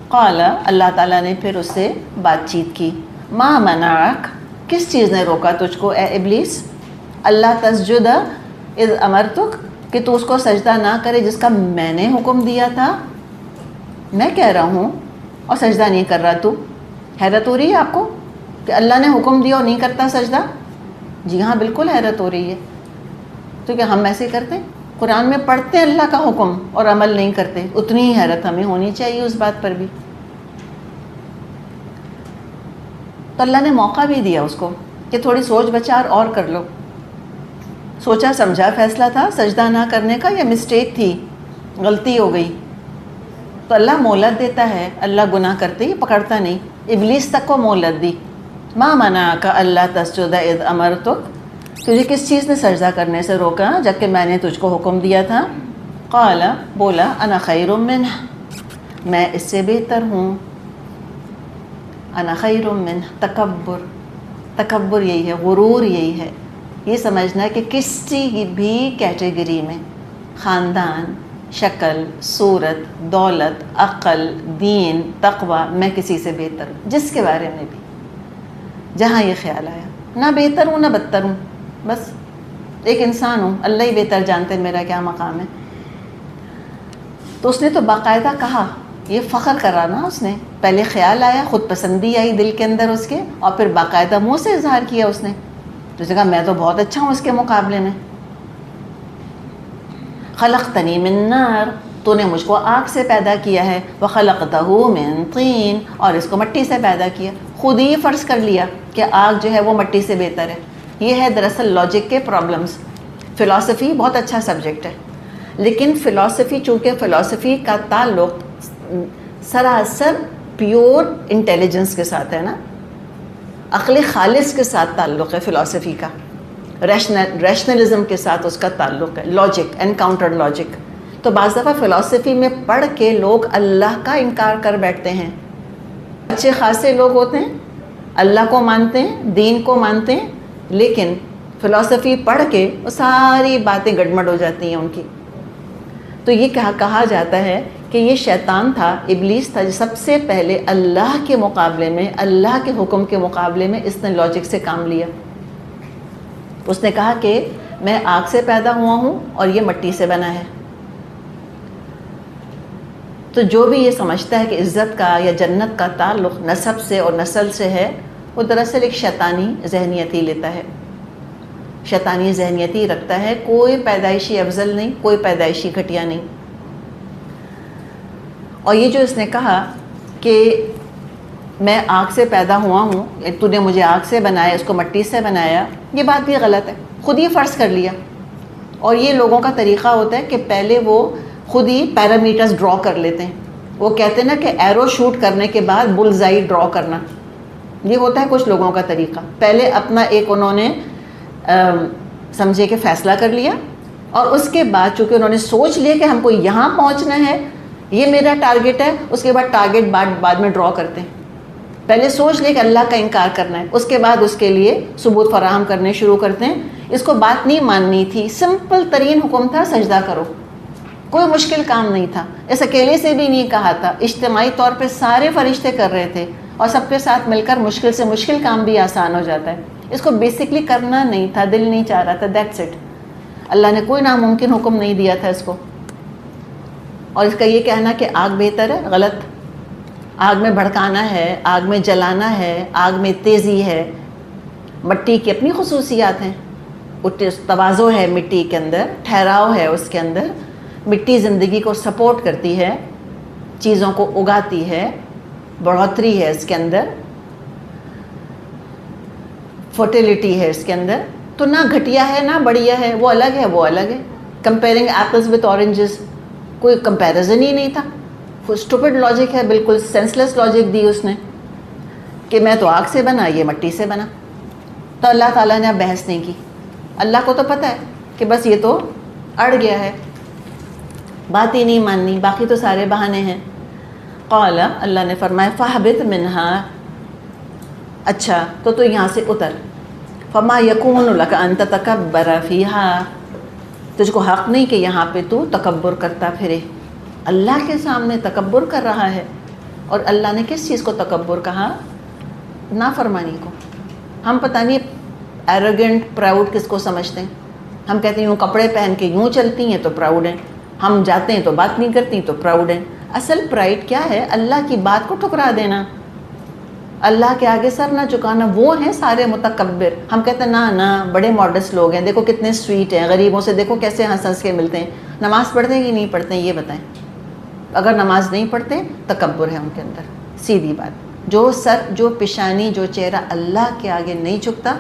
قال، اللہ تعالیٰ نے پھر اس سے بات چیت کی. ما منعک، کس چیز نے روکا تجھ کو اے ابلیس؟ اللہ تسجد اذ امرتک، کہ تو اس کو سجدہ نہ کرے جس کا میں نے حکم دیا تھا. میں کہہ رہا ہوں اور سجدہ نہیں کر رہا تو. حیرت ہو رہی ہے آپ کو کہ اللہ نے حکم دیا اور نہیں کرتا سجدہ؟ جی ہاں بالکل حیرت ہو رہی ہے. تو کیا ہم ایسے کرتے ہیں؟ قرآن میں پڑھتے ہیں اللہ کا حکم اور عمل نہیں کرتے. اتنی ہی حیرت ہمیں ہونی چاہیے اس بات پر بھی. تو اللہ نے موقع بھی دیا اس کو کہ تھوڑی سوچ بچار اور کر لو. سوچا سمجھا فیصلہ تھا سجدہ نہ کرنے کا، یا مسٹیک تھی، غلطی ہو گئی. تو اللہ مہلت دیتا ہے. اللہ گناہ کرتے ہی پکڑتا نہیں. ابلیس تک کو مہلت دی. ما منعک اللہ تسجد اذ امرتک، تجھے کس چیز نے سجدہ کرنے سے روکا جبکہ میں نے تجھ کو حکم دیا تھا؟ قال بولا انا خیر منہ میں اس سے بہتر ہوں. انا خیر منہ تکبر یہی ہے، غرور یہی ہے، یہ سمجھنا کہ کسی بھی کیٹیگری میں خاندان، شکل، صورت، دولت، عقل، دین، تقوی میں کسی سے بہتر ہوں، جس کے بارے میں بھی جہاں یہ خیال آیا. نہ بہتر ہوں نہ بدتر ہوں، بس ایک انسان ہوں، اللہ ہی بہتر جانتے میرا کیا مقام ہے. تو اس نے تو باقاعدہ کہا، یہ فخر کرا نا، اس نے پہلے خیال آیا، خود پسندی آئی دل کے اندر اس کے، اور پھر باقاعدہ منہ سے اظہار کیا اس نے. تو اس نے کہا میں تو بہت اچھا ہوں اس کے مقابلے میں. خلقتنی من نار، تو نے مجھ کو آگ سے پیدا کیا ہے، وخلقتہ من طین، اور اس کو مٹی سے پیدا کیا. خود ہی فرض کر لیا کہ آگ جو ہے وہ مٹی سے بہتر ہے. یہ ہے دراصل لاجک کے پرابلمز. فلاسفی بہت اچھا سبجیکٹ ہے، لیکن فلاسفی چونکہ فلاسفی کا تعلق سراسر پیور انٹیلیجنس کے ساتھ ہے نا، عقل خالص کے ساتھ تعلق ہے فلاسفی کا، ریشنلزم کے ساتھ اس کا تعلق ہے، لاجک، انکاؤنٹر لاجک. تو بعض دفعہ فلاسفی میں پڑھ کے لوگ اللہ کا انکار کر بیٹھتے ہیں. اچھے خاصے لوگ ہوتے ہیں، اللہ کو مانتے ہیں، دین کو مانتے ہیں، لیکن فلاسفی پڑھ کے وہ ساری باتیں گڑبڑ ہو جاتی ہیں ان کی. تو یہ کہا جاتا ہے کہ یہ شیطان تھا، ابلیس تھا، جو سب سے پہلے اللہ کے مقابلے میں، اللہ کے حکم کے مقابلے میں اس نے لاجک سے کام لیا. اس نے کہا کہ میں آگ سے پیدا ہوا ہوں اور یہ مٹی سے بنا ہے. تو جو بھی یہ سمجھتا ہے کہ عزت کا یا جنت کا تعلق نسب سے اور نسل سے ہے، وہ دراصل ایک شیطانی ذہنیت ہی لیتا ہے، شیطانی ذہنیت ہی رکھتا ہے. کوئی پیدائشی افضل نہیں، کوئی پیدائشی گھٹیا نہیں. اور یہ جو اس نے کہا کہ میں آگ سے پیدا ہوا ہوں، تو نے مجھے آگ سے بنایا، اس کو مٹی سے بنایا، یہ بات بھی غلط ہے. خود ہی فرض کر لیا. اور یہ لوگوں کا طریقہ ہوتا ہے کہ پہلے وہ خود ہی پیرامیٹرز ڈرا کر لیتے ہیں. وہ کہتے ہیں نا کہ ایرو شوٹ کرنے کے بعد بلز آئی ڈرا کرنا، یہ ہوتا ہے کچھ لوگوں کا طریقہ. پہلے اپنا ایک انہوں نے سمجھے کہ فیصلہ کر لیا، اور اس کے بعد چونکہ انہوں نے سوچ لیا کہ ہم کو یہاں پہنچنا ہے، یہ میرا ٹارگٹ ہے، اس کے بعد ٹارگٹ بعد میں ڈرا کرتے ہیں. پہلے سوچ لے کہ اللہ کا انکار کرنا ہے، اس کے بعد اس کے لیے ثبوت فراہم کرنے شروع کرتے ہیں. اس کو بات نہیں ماننی تھی، سمپل ترین حکم تھا سجدہ کرو، کوئی مشکل کام نہیں تھا. اس اکیلے سے بھی نہیں کہا تھا، اجتماعی طور پہ سارے فرشتے کر رہے تھے، اور سب کے ساتھ مل کر مشکل سے مشکل کام بھی آسان ہو جاتا ہے. اس کو بیسکلی کرنا نہیں تھا، دل نہیں چاہ رہا تھا، دیٹس اٹ. اللہ نے کوئی ناممکن حکم نہیں دیا تھا اس کو. اور اس کا یہ کہنا کہ آگ بہتر ہے، غلط. آگ میں بھڑکانا ہے، آگ میں جلانا ہے، آگ میں تیزی ہے. مٹی کی اپنی خصوصیات ہیں، توازو ہے مٹی کے اندر، ٹھہراؤ ہے اس کے اندر. مٹی زندگی کو سپورٹ کرتی ہے، چیزوں کو اگاتی ہے، بڑھوتری ہے اس کے اندر، فرٹیلیٹی ہے اس کے اندر. تو نہ گھٹیا ہے نہ بڑھیا ہے، وہ الگ ہے وہ الگ ہے. کمپیئرنگ ایپلز وتھ اورنجز، کوئی کمپیریزن ہی نہیں تھا. اسٹوپڈ لاجک ہے، بالکل سینس لیس لاجک دی اس نے کہ میں تو آگ سے بنا، یہ مٹی سے بنا. تو اللہ تعالیٰ نے اب بحث نہیں کی. اللہ کو تو پتہ ہے کہ بس یہ تو اڑ گیا ہے، بات ہی نہیں ماننی، باقی تو سارے بہانے ہیں. قال، اللہ نے فرمایا فاہبط منہا، اچھا تو یہاں سے اتر. فما یکون لک ان تتکبر فیہا، تجھ کو حق نہیں کہ یہاں پہ تو تکبر کرتا پھرے. اللہ کے سامنے تکبر کر رہا ہے. اور اللہ نے کس چیز کو تکبر کہا؟ نافرمانی کو. ہم پتہ نہیں ایروگنٹ پراؤڈ کس کو سمجھتے ہیں. ہم کہتے ہیں یوں کپڑے پہن کے یوں چلتی ہیں تو پراؤڈ ہیں، ہم جاتے ہیں تو بات نہیں کرتی تو پراؤڈ ہیں. اصل پرائڈ کیا ہے؟ اللہ کی بات کو ٹھکرا دینا، اللہ کے آگے سر نہ جھکانا. وہ ہیں سارے متکبر. ہم کہتے ہیں نہ بڑے ماڈسٹ لوگ ہیں، دیکھو کتنے سویٹ ہیں، غریبوں سے دیکھو کیسے ہنس ہنس کے ملتے ہیں. نماز پڑھتے ہیں کہ نہیں پڑھتے ہیں یہ بتائیں؟ اگر نماز نہیں پڑھتے تکبر ہے ان کے اندر، سیدھی بات. جو پیشانی، جو چہرہ اللہ کے آگے نہیں جھکتا،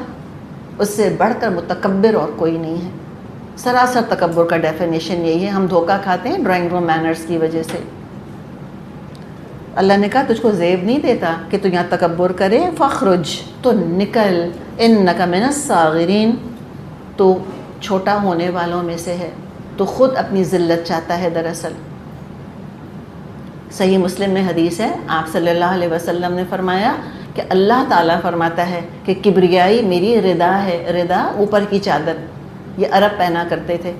اس سے بڑھ کر متکبر اور کوئی نہیں ہے. سراسر تکبر کا ڈیفینیشن یہی ہے. ہم دھوکہ کھاتے ہیں ڈرائنگ روم مینرز کی وجہ سے. اللہ نے کہا تجھ کو زیب نہیں دیتا کہ تو یہاں تکبر کرے. فخرج، تو نکل، انک من الصاغرین، تو چھوٹا ہونے والوں میں سے ہے. تو خود اپنی ذلت چاہتا ہے دراصل۔ صحیح مسلم میں حدیث ہے، آپ صلی اللہ علیہ وسلم نے فرمایا کہ اللہ تعالیٰ فرماتا ہے کہ کبریائی میری ردا ہے، ردا اوپر کی چادر، یہ عرب پہنا کرتے تھے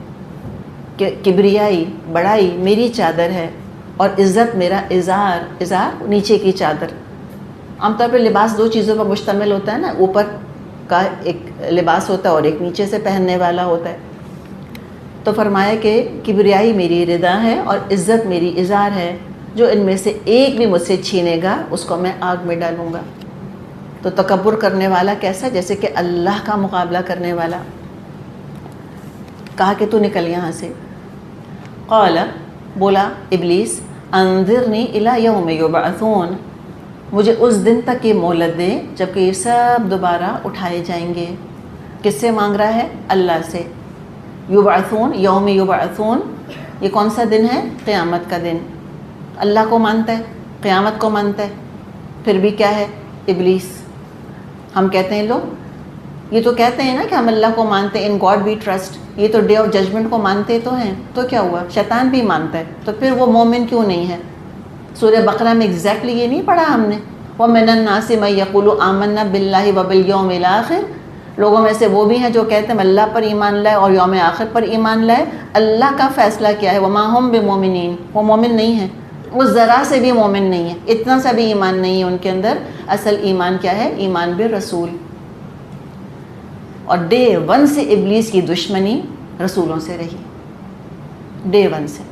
کہ کبریائی بڑائی میری چادر ہے اور عزت میرا ازار، ازار نیچے کی چادر۔ عام طور پہ لباس دو چیزوں پر مشتمل ہوتا ہے نا، اوپر کا ایک لباس ہوتا ہے اور ایک نیچے سے پہننے والا ہوتا ہے۔ تو فرمایا کہ کبریائی میری ردا ہے اور عزت میری ازار ہے، جو ان میں سے ایک بھی مجھ سے چھینے گا اس کو میں آگ میں ڈالوں گا۔ تو تکبر کرنے والا کیسا؟ جیسے کہ اللہ کا مقابلہ کرنے والا۔ کہا کہ تو نکل یہاں سے۔ قال، بولا ابلیس، انظرنی الی یوم یبعثون، مجھے اس دن تک کی مہلت دے جب کہ یہ سب دوبارہ اٹھائے جائیں گے۔ کس سے مانگ رہا ہے؟ اللہ سے۔ یبعثون، یوم یبعثون، یہ کون سا دن ہے؟ قیامت کا دن۔ اللہ کو مانتا ہے، قیامت کو مانتا ہے، پھر بھی کیا ہے؟ ابلیس۔ ہم کہتے ہیں لوگ، یہ تو کہتے ہیں نا کہ ہم اللہ کو مانتے ہیں، ان گاڈ وی ٹرسٹ، یہ تو ڈے آف ججمنٹ کو مانتے تو ہیں، تو کیا ہوا؟ شیطان بھی مانتا ہے، تو پھر وہ مومن کیوں نہیں ہے؟ سورہ بقرہ میں ایگزیکٹلی یہ نہیں پڑھا ہم نے، وَمِنَ النَّاسِ مَن يَقُولُ آمَنَّا بِاللَّهِ وَبِالْيَوْمِ الْآخِرِ، لوگوں میں سے وہ بھی ہیں جو کہتے ہیں اللہ پر ایمان لائے اور یوم آخر پر ایمان لائے۔ اللہ کا فیصلہ کیا ہے؟ وَمَا هُم بِمُؤْمِنِينَ، وہ مومن نہیں ہیں، وہ ذرا سے بھی مومن نہیں ہے، اتنا سا بھی ایمان نہیں ہے ان کے اندر۔ اصل ایمان کیا ہے؟ ایمان بالرسول۔ اور ڈے ون سے ابلیس کی دشمنی رسولوں سے رہی، ڈے ون سے۔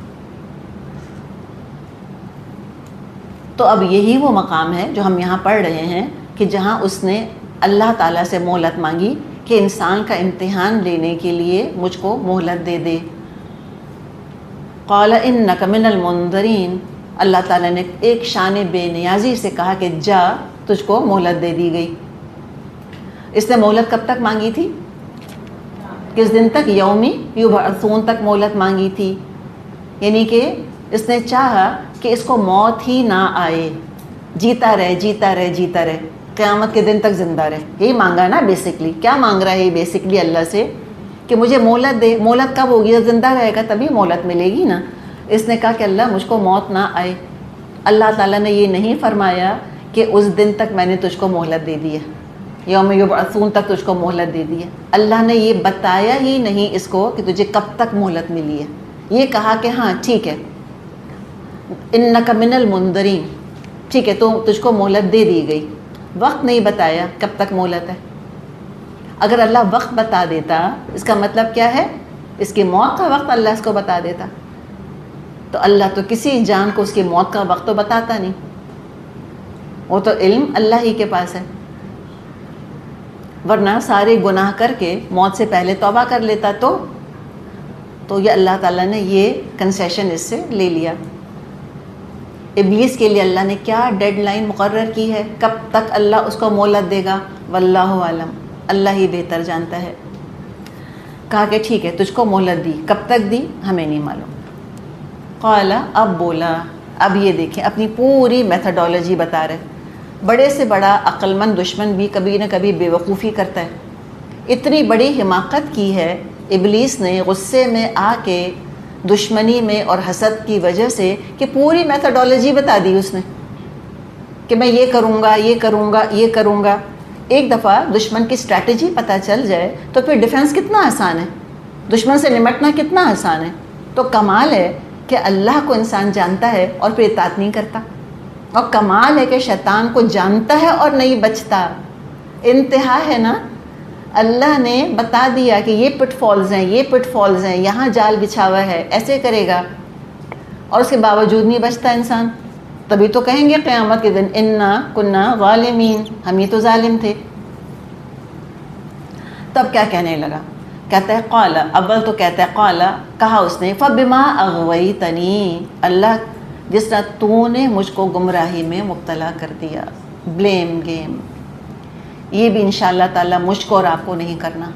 تو اب یہی وہ مقام ہے جو ہم یہاں پڑھ رہے ہیں کہ جہاں اس نے اللہ تعالیٰ سے مہلت مانگی کہ انسان کا امتحان لینے کے لیے مجھ کو مہلت دے دے۔ قال انک من المنظرین، اللہ تعالیٰ نے ایک شان بے نیازی سے کہا کہ جا، تجھ کو مہلت دے دی گئی۔ اس نے مہلت کب تک مانگی تھی؟ کس دن تک؟ یومی یبعثون تک مہلت مانگی تھی، یعنی کہ اس نے چاہا کہ اس کو موت ہی نہ آئے، جیتا رہے جیتا رہے جیتا رہے، قیامت کے دن تک زندہ رہے۔ یہی مانگا نا بیسکلی۔ کیا مانگ رہا ہے بیسکلی اللہ سے؟ کہ مجھے مہلت دے۔ مہلت کب ہوگی؟ جب زندہ رہے گا تبھی مہلت ملے گی نا۔ اس نے کہا کہ اللہ مجھ کو موت نہ آئے۔ اللہ تعالیٰ نے یہ نہیں فرمایا کہ اس دن تک میں نے تجھ کو مہلت دے دی ہے، یوم یبعثون تک تجھ کو مہلت دے دی ہے۔ اللہ نے یہ بتایا ہی نہیں اس کو کہ تجھے کب تک مہلت ملی ہے۔ یہ کہا کہ ہاں ٹھیک ہے، انک من المنظرین، ٹھیک ہے تو تجھ کو مہلت دے دی گئی۔ وقت نہیں بتایا کب تک مہلت ہے۔ اگر اللہ وقت بتا دیتا، اس کا مطلب کیا ہے؟ اس کی موت کا وقت اللہ اس کو بتا دیتا، تو اللہ تو کسی جان کو اس کی موت کا وقت تو بتاتا نہیں، وہ تو علم اللہ ہی کے پاس ہے۔ ورنہ سارے گناہ کر کے موت سے پہلے توبہ کر لیتا تو یہ اللہ تعالیٰ نے یہ کنسیشن اس سے لے لیا۔ ابلیس کے لیے اللہ نے کیا ڈیڈ لائن مقرر کی ہے؟ کب تک اللہ اس کو مہلت دے گا؟ واللہ عالم، اللہ ہی بہتر جانتا ہے۔ کہا کہ ٹھیک ہے تجھ کو مہلت دی، کب تک دی ہمیں نہیں معلوم۔ قال، اب بولا، اب یہ دیکھیں اپنی پوری میتھڈالوجی بتا رہے۔ بڑے سے بڑا عقل مند دشمن بھی کبھی نہ کبھی بے وقوفی کرتا ہے۔ اتنی بڑی حماقت کی ہے ابلیس نے غصے میں آ کے، دشمنی میں اور حسد کی وجہ سے، کہ پوری میتھڈالوجی بتا دی اس نے کہ میں یہ کروں گا یہ کروں گا یہ کروں گا۔ ایک دفعہ دشمن کی اسٹریٹجی پتہ چل جائے تو پھر ڈیفنس کتنا آسان ہے، دشمن سے نمٹنا کتنا آسان ہے۔ تو کمال ہے کہ اللہ کو انسان جانتا ہے اور پھر اطاعت نہیں کرتا، اور کمال ہے کہ شیطان کو جانتا ہے اور نہیں بچتا۔ انتہا ہے نا، اللہ نے بتا دیا کہ یہ پٹ فالز ہیں، یہ پٹ فالز ہیں، یہاں جال بچھا ہوا ہے، ایسے کرے گا، اور اس کے باوجود نہیں بچتا انسان۔ تبھی تو کہیں گے قیامت کے دن انا کنا ظالمین، ہم یہ تو ظالم تھے۔ تب کیا کہنے لگا؟ کہتا ہے قال، اول تو کہتا ہے قال، کہا اس نے فبما اغویتنی، اللہ جس طرح تو نے مجھ کو گمراہی میں مبتلا کر دیا، بلیم گیم، یہ بھی انشاءاللہ تعالی مجھ کو اور آپ کو نہیں کرنا۔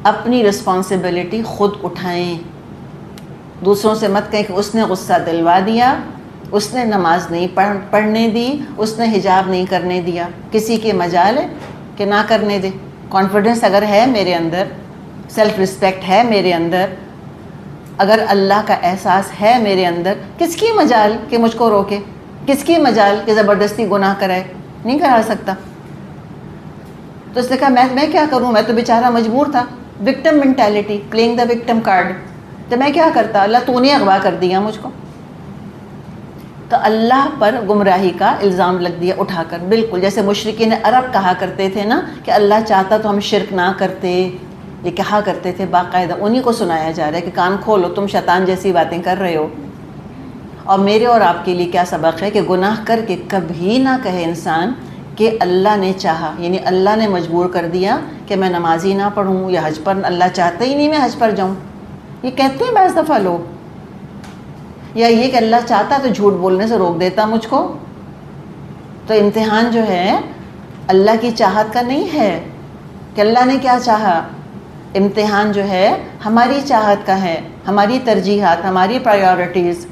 اپنی رسپانسبلٹی خود اٹھائیں، دوسروں سے مت کہیں کہ اس نے غصہ دلوا دیا، اس نے نماز نہیں پڑھنے دی، اس نے حجاب نہیں کرنے دیا۔ کسی کی مجال ہے کہ نہ کرنے دے؟ کانفیڈنس اگر ہے میرے اندر، سیلف رسپیکٹ ہے میرے اندر، اگر اللہ کا احساس ہے میرے اندر، کس کی مجال کہ مجھ کو روکے، کس کی مجال کہ زبردستی گناہ کرائے؟ نہیں کرا سکتا۔ تو اس نے کہا میں کیا کروں، میں تو بیچارہ مجبور تھا، victim mentality, playing the victim card, تو میں کیا کرتا، اللہ تو نے اغوا کر دیا مجھ کو۔ تو اللہ پر گمراہی کا الزام لگ دیا اٹھا کر، بالکل جیسے مشرکین عرب کہا کرتے تھے نا کہ اللہ چاہتا تو ہم شرک نہ کرتے، یہ کہا کرتے تھے باقاعدہ، انہیں کو سنایا جا رہا ہے کہ کان کھولو، تم شیطان جیسی باتیں کر رہے ہو۔ اور میرے اور آپ کے لیے کیا سبق ہے کہ گناہ کر کے کبھی نہ کہے انسان کہ اللہ نے چاہا، یعنی اللہ نے مجبور کر دیا کہ میں نمازی نہ پڑھوں یا حج پر، اللہ چاہتا ہی نہیں میں حج پر جاؤں، یہ کہتے ہیں بعض دفعہ لوگ، یا یہ کہ اللہ چاہتا تو جھوٹ بولنے سے روک دیتا مجھ کو۔ تو امتحان جو ہے اللہ کی چاہت کا نہیں ہے کہ اللہ نے کیا چاہا، امتحان جو ہے ہماری چاہت کا ہے، ہماری ترجیحات، ہماری پرائیورٹیز۔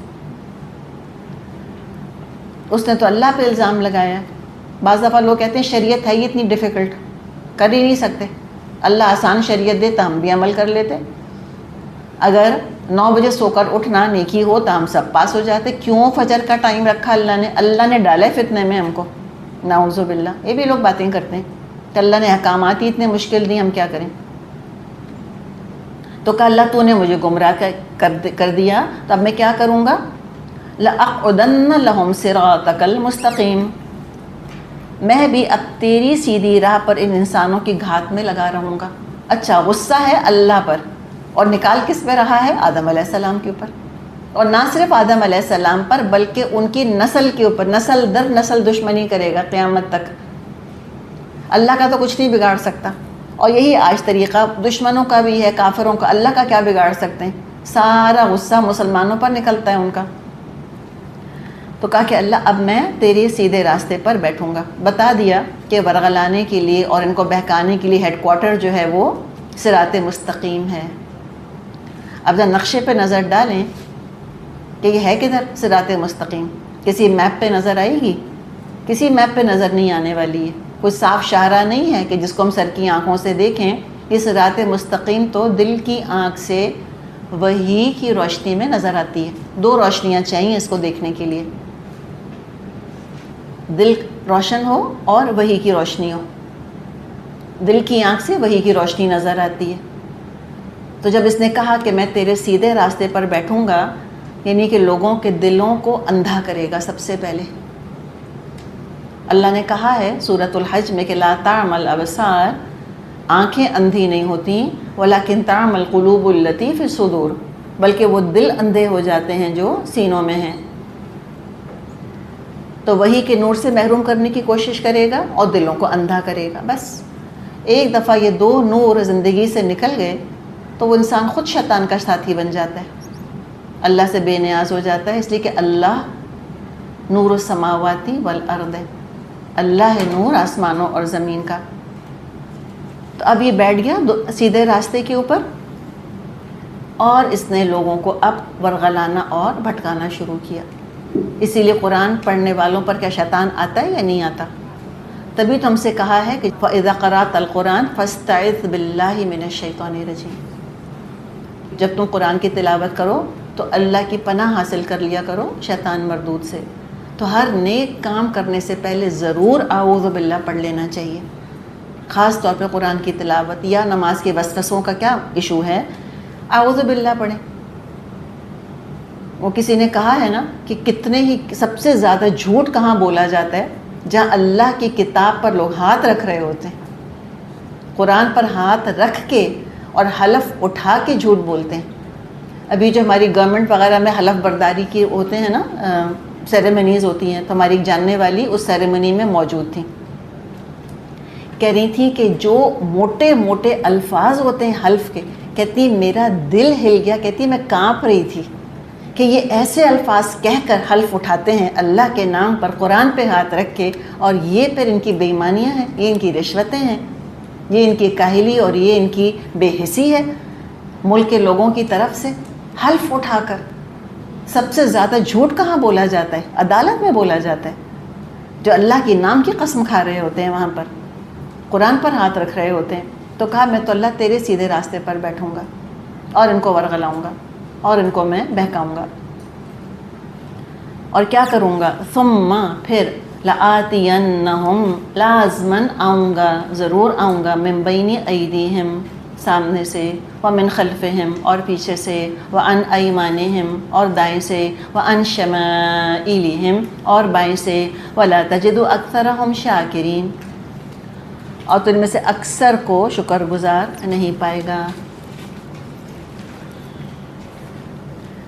اس نے تو اللہ پہ الزام لگایا۔ بعض دفعہ لوگ کہتے ہیں شریعت ہے ہی اتنی ڈیفیکلٹ، کر ہی نہیں سکتے، اللہ آسان شریعت دیتا ہم بھی عمل کر لیتے، اگر 9 بجے سو کر اٹھنا نیکی ہو تو ہم سب پاس ہو جاتے، کیوں فجر کا ٹائم رکھا اللہ نے ڈالا ہے فتنے میں ہم کو، نعوذ باللہ۔ یہ بھی لوگ باتیں کرتے ہیں کہ اللہ نے احکامات ہی اتنے مشکل دی، ہم کیا کریں۔ تو کہا اللہ تو نے مجھے گمراہ کر دیا، تو اب میں کیا کروں گا، لَأَقْعُدَنَّ لَهُمْ صِرَاطَكَ الْمُسْتَقِيمَ، میں بھی اب تیری سیدھی راہ پر ان انسانوں کی گھات میں لگا رہوں گا۔ اچھا غصہ ہے اللہ پر، اور نکال کس پہ رہا ہے، آدم علیہ السلام کے اوپر، اور نہ صرف آدم علیہ السلام پر بلکہ ان کی نسل کے اوپر، نسل در نسل دشمنی کرے گا قیامت تک۔ اللہ کا تو کچھ نہیں بگاڑ سکتا، اور یہی آج طریقہ دشمنوں کا بھی ہے، کافروں کا، اللہ کا کیا بگاڑ سکتے ہیں، سارا غصہ مسلمانوں پر نکلتا ہے ان کا۔ تو کہا کہ اللہ اب میں تیرے سیدھے راستے پر بیٹھوں گا۔ بتا دیا کہ ورغلانے کے لیے اور ان کو بہکانے کے لیے ہیڈ کوارٹر جو ہے وہ صراط مستقیم ہے۔ اب جب نقشے پہ نظر ڈالیں کہ یہ ہے کدھر صراط مستقیم، کسی میپ پہ نظر آئے گی؟ کسی میپ پہ نظر نہیں آنے والی ہے، کوئی صاف شاہراہ نہیں ہے کہ جس کو ہم سر کی آنکھوں سے دیکھیں۔ یہ صراط مستقیم تو دل کی آنکھ سے وحی کی روشنی میں نظر آتی ہے۔ 2 روشنیاں چاہیے اس کو دیکھنے کے لیے، دل روشن ہو اور وحی کی روشنی ہو۔ دل کی آنکھ سے وحی کی روشنی نظر آتی ہے۔ تو جب اس نے کہا کہ میں تیرے سیدھے راستے پر بیٹھوں گا، یعنی کہ لوگوں کے دلوں کو اندھا کرے گا سب سے پہلے۔ اللہ نے کہا ہے سورۃ الحج میں کہ لا تعمى الابصار، آنکھیں اندھی نہیں ہوتی، ولکن تعمى القلوب التي في الصدور، بلکہ وہ دل اندھے ہو جاتے ہیں جو سینوں میں ہیں۔ تو وحی کے نور سے محروم کرنے کی کوشش کرے گا اور دلوں کو اندھا کرے گا۔ بس ایک دفعہ یہ 2 نور زندگی سے نکل گئے تو وہ انسان خود شیطان کا ساتھی بن جاتا ہے، اللہ سے بے نیاز ہو جاتا ہے، اس لیے کہ اللہ نور السماوات والارض، اللہ ہے نور آسمانوں اور زمین کا۔ تو اب یہ بیٹھ گیا سیدھے راستے کے اوپر، اور اس نے لوگوں کو اب ورغلانا اور بھٹکانا شروع کیا۔ اسی لیے قرآن پڑھنے والوں پر کیا شیطان آتا ہے یا نہیں آتا؟ تبھی تو ہم سے کہا ہے کہ فَإِذَا قَرَأْتَ الْقُرْآنَ فَاسْتَعِذْ بِاللَّهِ مِنَ الشَّيْطَانِ الرَّجِيمِ، جب تم قرآن کی تلاوت کرو تو اللہ کی پناہ حاصل کر لیا کرو شیطان مردود سے۔ تو ہر نیک کام کرنے سے پہلے ضرور اعوذ باللہ پڑھ لینا چاہیے، خاص طور پہ قرآن کی تلاوت یا نماز کے وسوسوں کا کیا ایشو ہے، اعوذ باللہ پڑھیں۔ وہ کسی نے کہا ہے نا کہ کتنے ہی سب سے زیادہ جھوٹ کہاں بولا جاتا ہے، جہاں اللہ کی کتاب پر لوگ ہاتھ رکھ رہے ہوتے ہیں، قرآن پر ہاتھ رکھ کے اور حلف اٹھا کے جھوٹ بولتے ہیں۔ ابھی جو ہماری گورنمنٹ وغیرہ میں حلف برداری کی ہوتے ہیں نا سیریمنیز ہوتی ہیں، تو ہماری ایک جاننے والی اس سیریمنی میں موجود تھیں، کہہ رہی تھی کہ جو موٹے موٹے الفاظ ہوتے ہیں حلف کے، کہتی میرا دل ہل گیا، کہتی میں کانپ رہی تھی کہ یہ ایسے الفاظ کہہ کر حلف اٹھاتے ہیں اللہ کے نام پر قرآن پہ ہاتھ رکھ کے، اور یہ پھر ان کی بے ایمانیاں ہیں، یہ ان کی رشوتیں ہیں، یہ ان کی کاہلی اور یہ ان کی بے حسی ہے ملک کے لوگوں کی طرف سے۔ حلف اٹھا کر سب سے زیادہ جھوٹ کہاں بولا جاتا ہے؟ عدالت میں بولا جاتا ہے، جو اللہ کے نام کی قسم کھا رہے ہوتے ہیں وہاں پر قرآن پر ہاتھ رکھ رہے ہوتے ہیں۔ تو کہا میں تو اللہ تیرے سیدھے راستے پر بیٹھوں گا اور ان کو ورغلاؤں گا۔ اور ان کو میں بہکاؤں گا. اور کیا کروں گا؟ ثم پھر لآتینہم لازماً آؤں گا، ضرور آؤں گا، من بین ایدیہم سامنے سے، ومن خلفہم اور پیچھے سے، وعن ایمانہم اور دائیں سے، وعن شمائلہم اور بائیں سے، ولا تجد اکثرہم شاکرین اور تو ان میں سے اکثر کو شکر گزار نہیں پائے گا.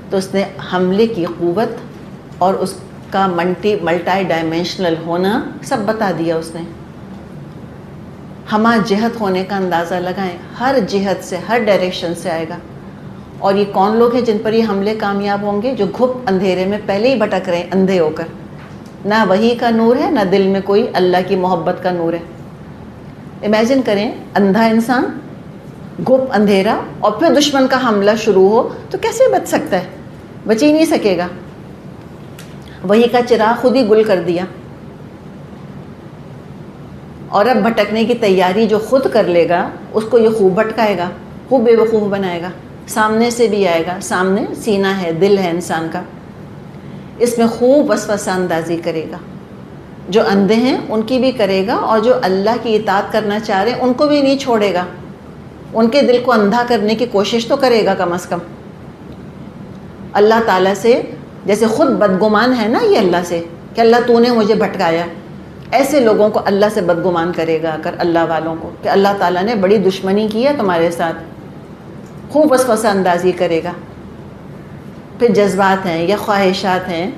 تو اس نے حملے کی قوت اور اس کا ملٹی ڈائمینشنل ہونا سب بتا دیا اس نے. ہمہ جہت ہونے کا اندازہ لگائیں، ہر جہت سے، ہر ڈائریکشن سے آئے گا. اور یہ کون لوگ ہیں جن پر یہ حملے کامیاب ہوں گے؟ جو گھپ اندھیرے میں پہلے ہی بھٹک رہے ہیں اندھے ہو کر، نہ وحی کا نور ہے، نہ دل میں کوئی اللہ کی محبت کا نور ہے. امیجن کریں اندھا انسان، گھپ اندھیرا، اور پھر دشمن کا حملہ شروع ہو تو کیسے بچ سکتا ہے؟ بچ ہی نہیں سکے گا. وحی کا چراغ خود ہی گل کر دیا، اور اب بھٹکنے کی تیاری جو خود کر لے گا اس کو یہ خوب بھٹکائے گا، خوب بے وقوف بنائے گا. سامنے سے بھی آئے گا، سامنے سینہ ہے، دل ہے انسان کا، اس میں خوب وسوسہ اندازی کرے گا. جو اندھے ہیں ان کی بھی کرے گا، اور جو اللہ کی اطاعت کرنا چاہ رہے ہیں ان کو بھی نہیں چھوڑے گا. ان کے دل کو اندھا کرنے کی کوشش تو کرے گا کم از کم. اللہ تعالیٰ سے جیسے خود بدگمان ہے نا یہ اللہ سے کہ اللہ تو نے مجھے بھٹکایا، ایسے لوگوں کو اللہ سے بدگمان کرے گا کر اللہ والوں کو کہ اللہ تعالیٰ نے بڑی دشمنی کی ہے تمہارے ساتھ. خوب وسوسہ اندازی کرے گا. پھر جذبات ہیں یا خواہشات ہیں،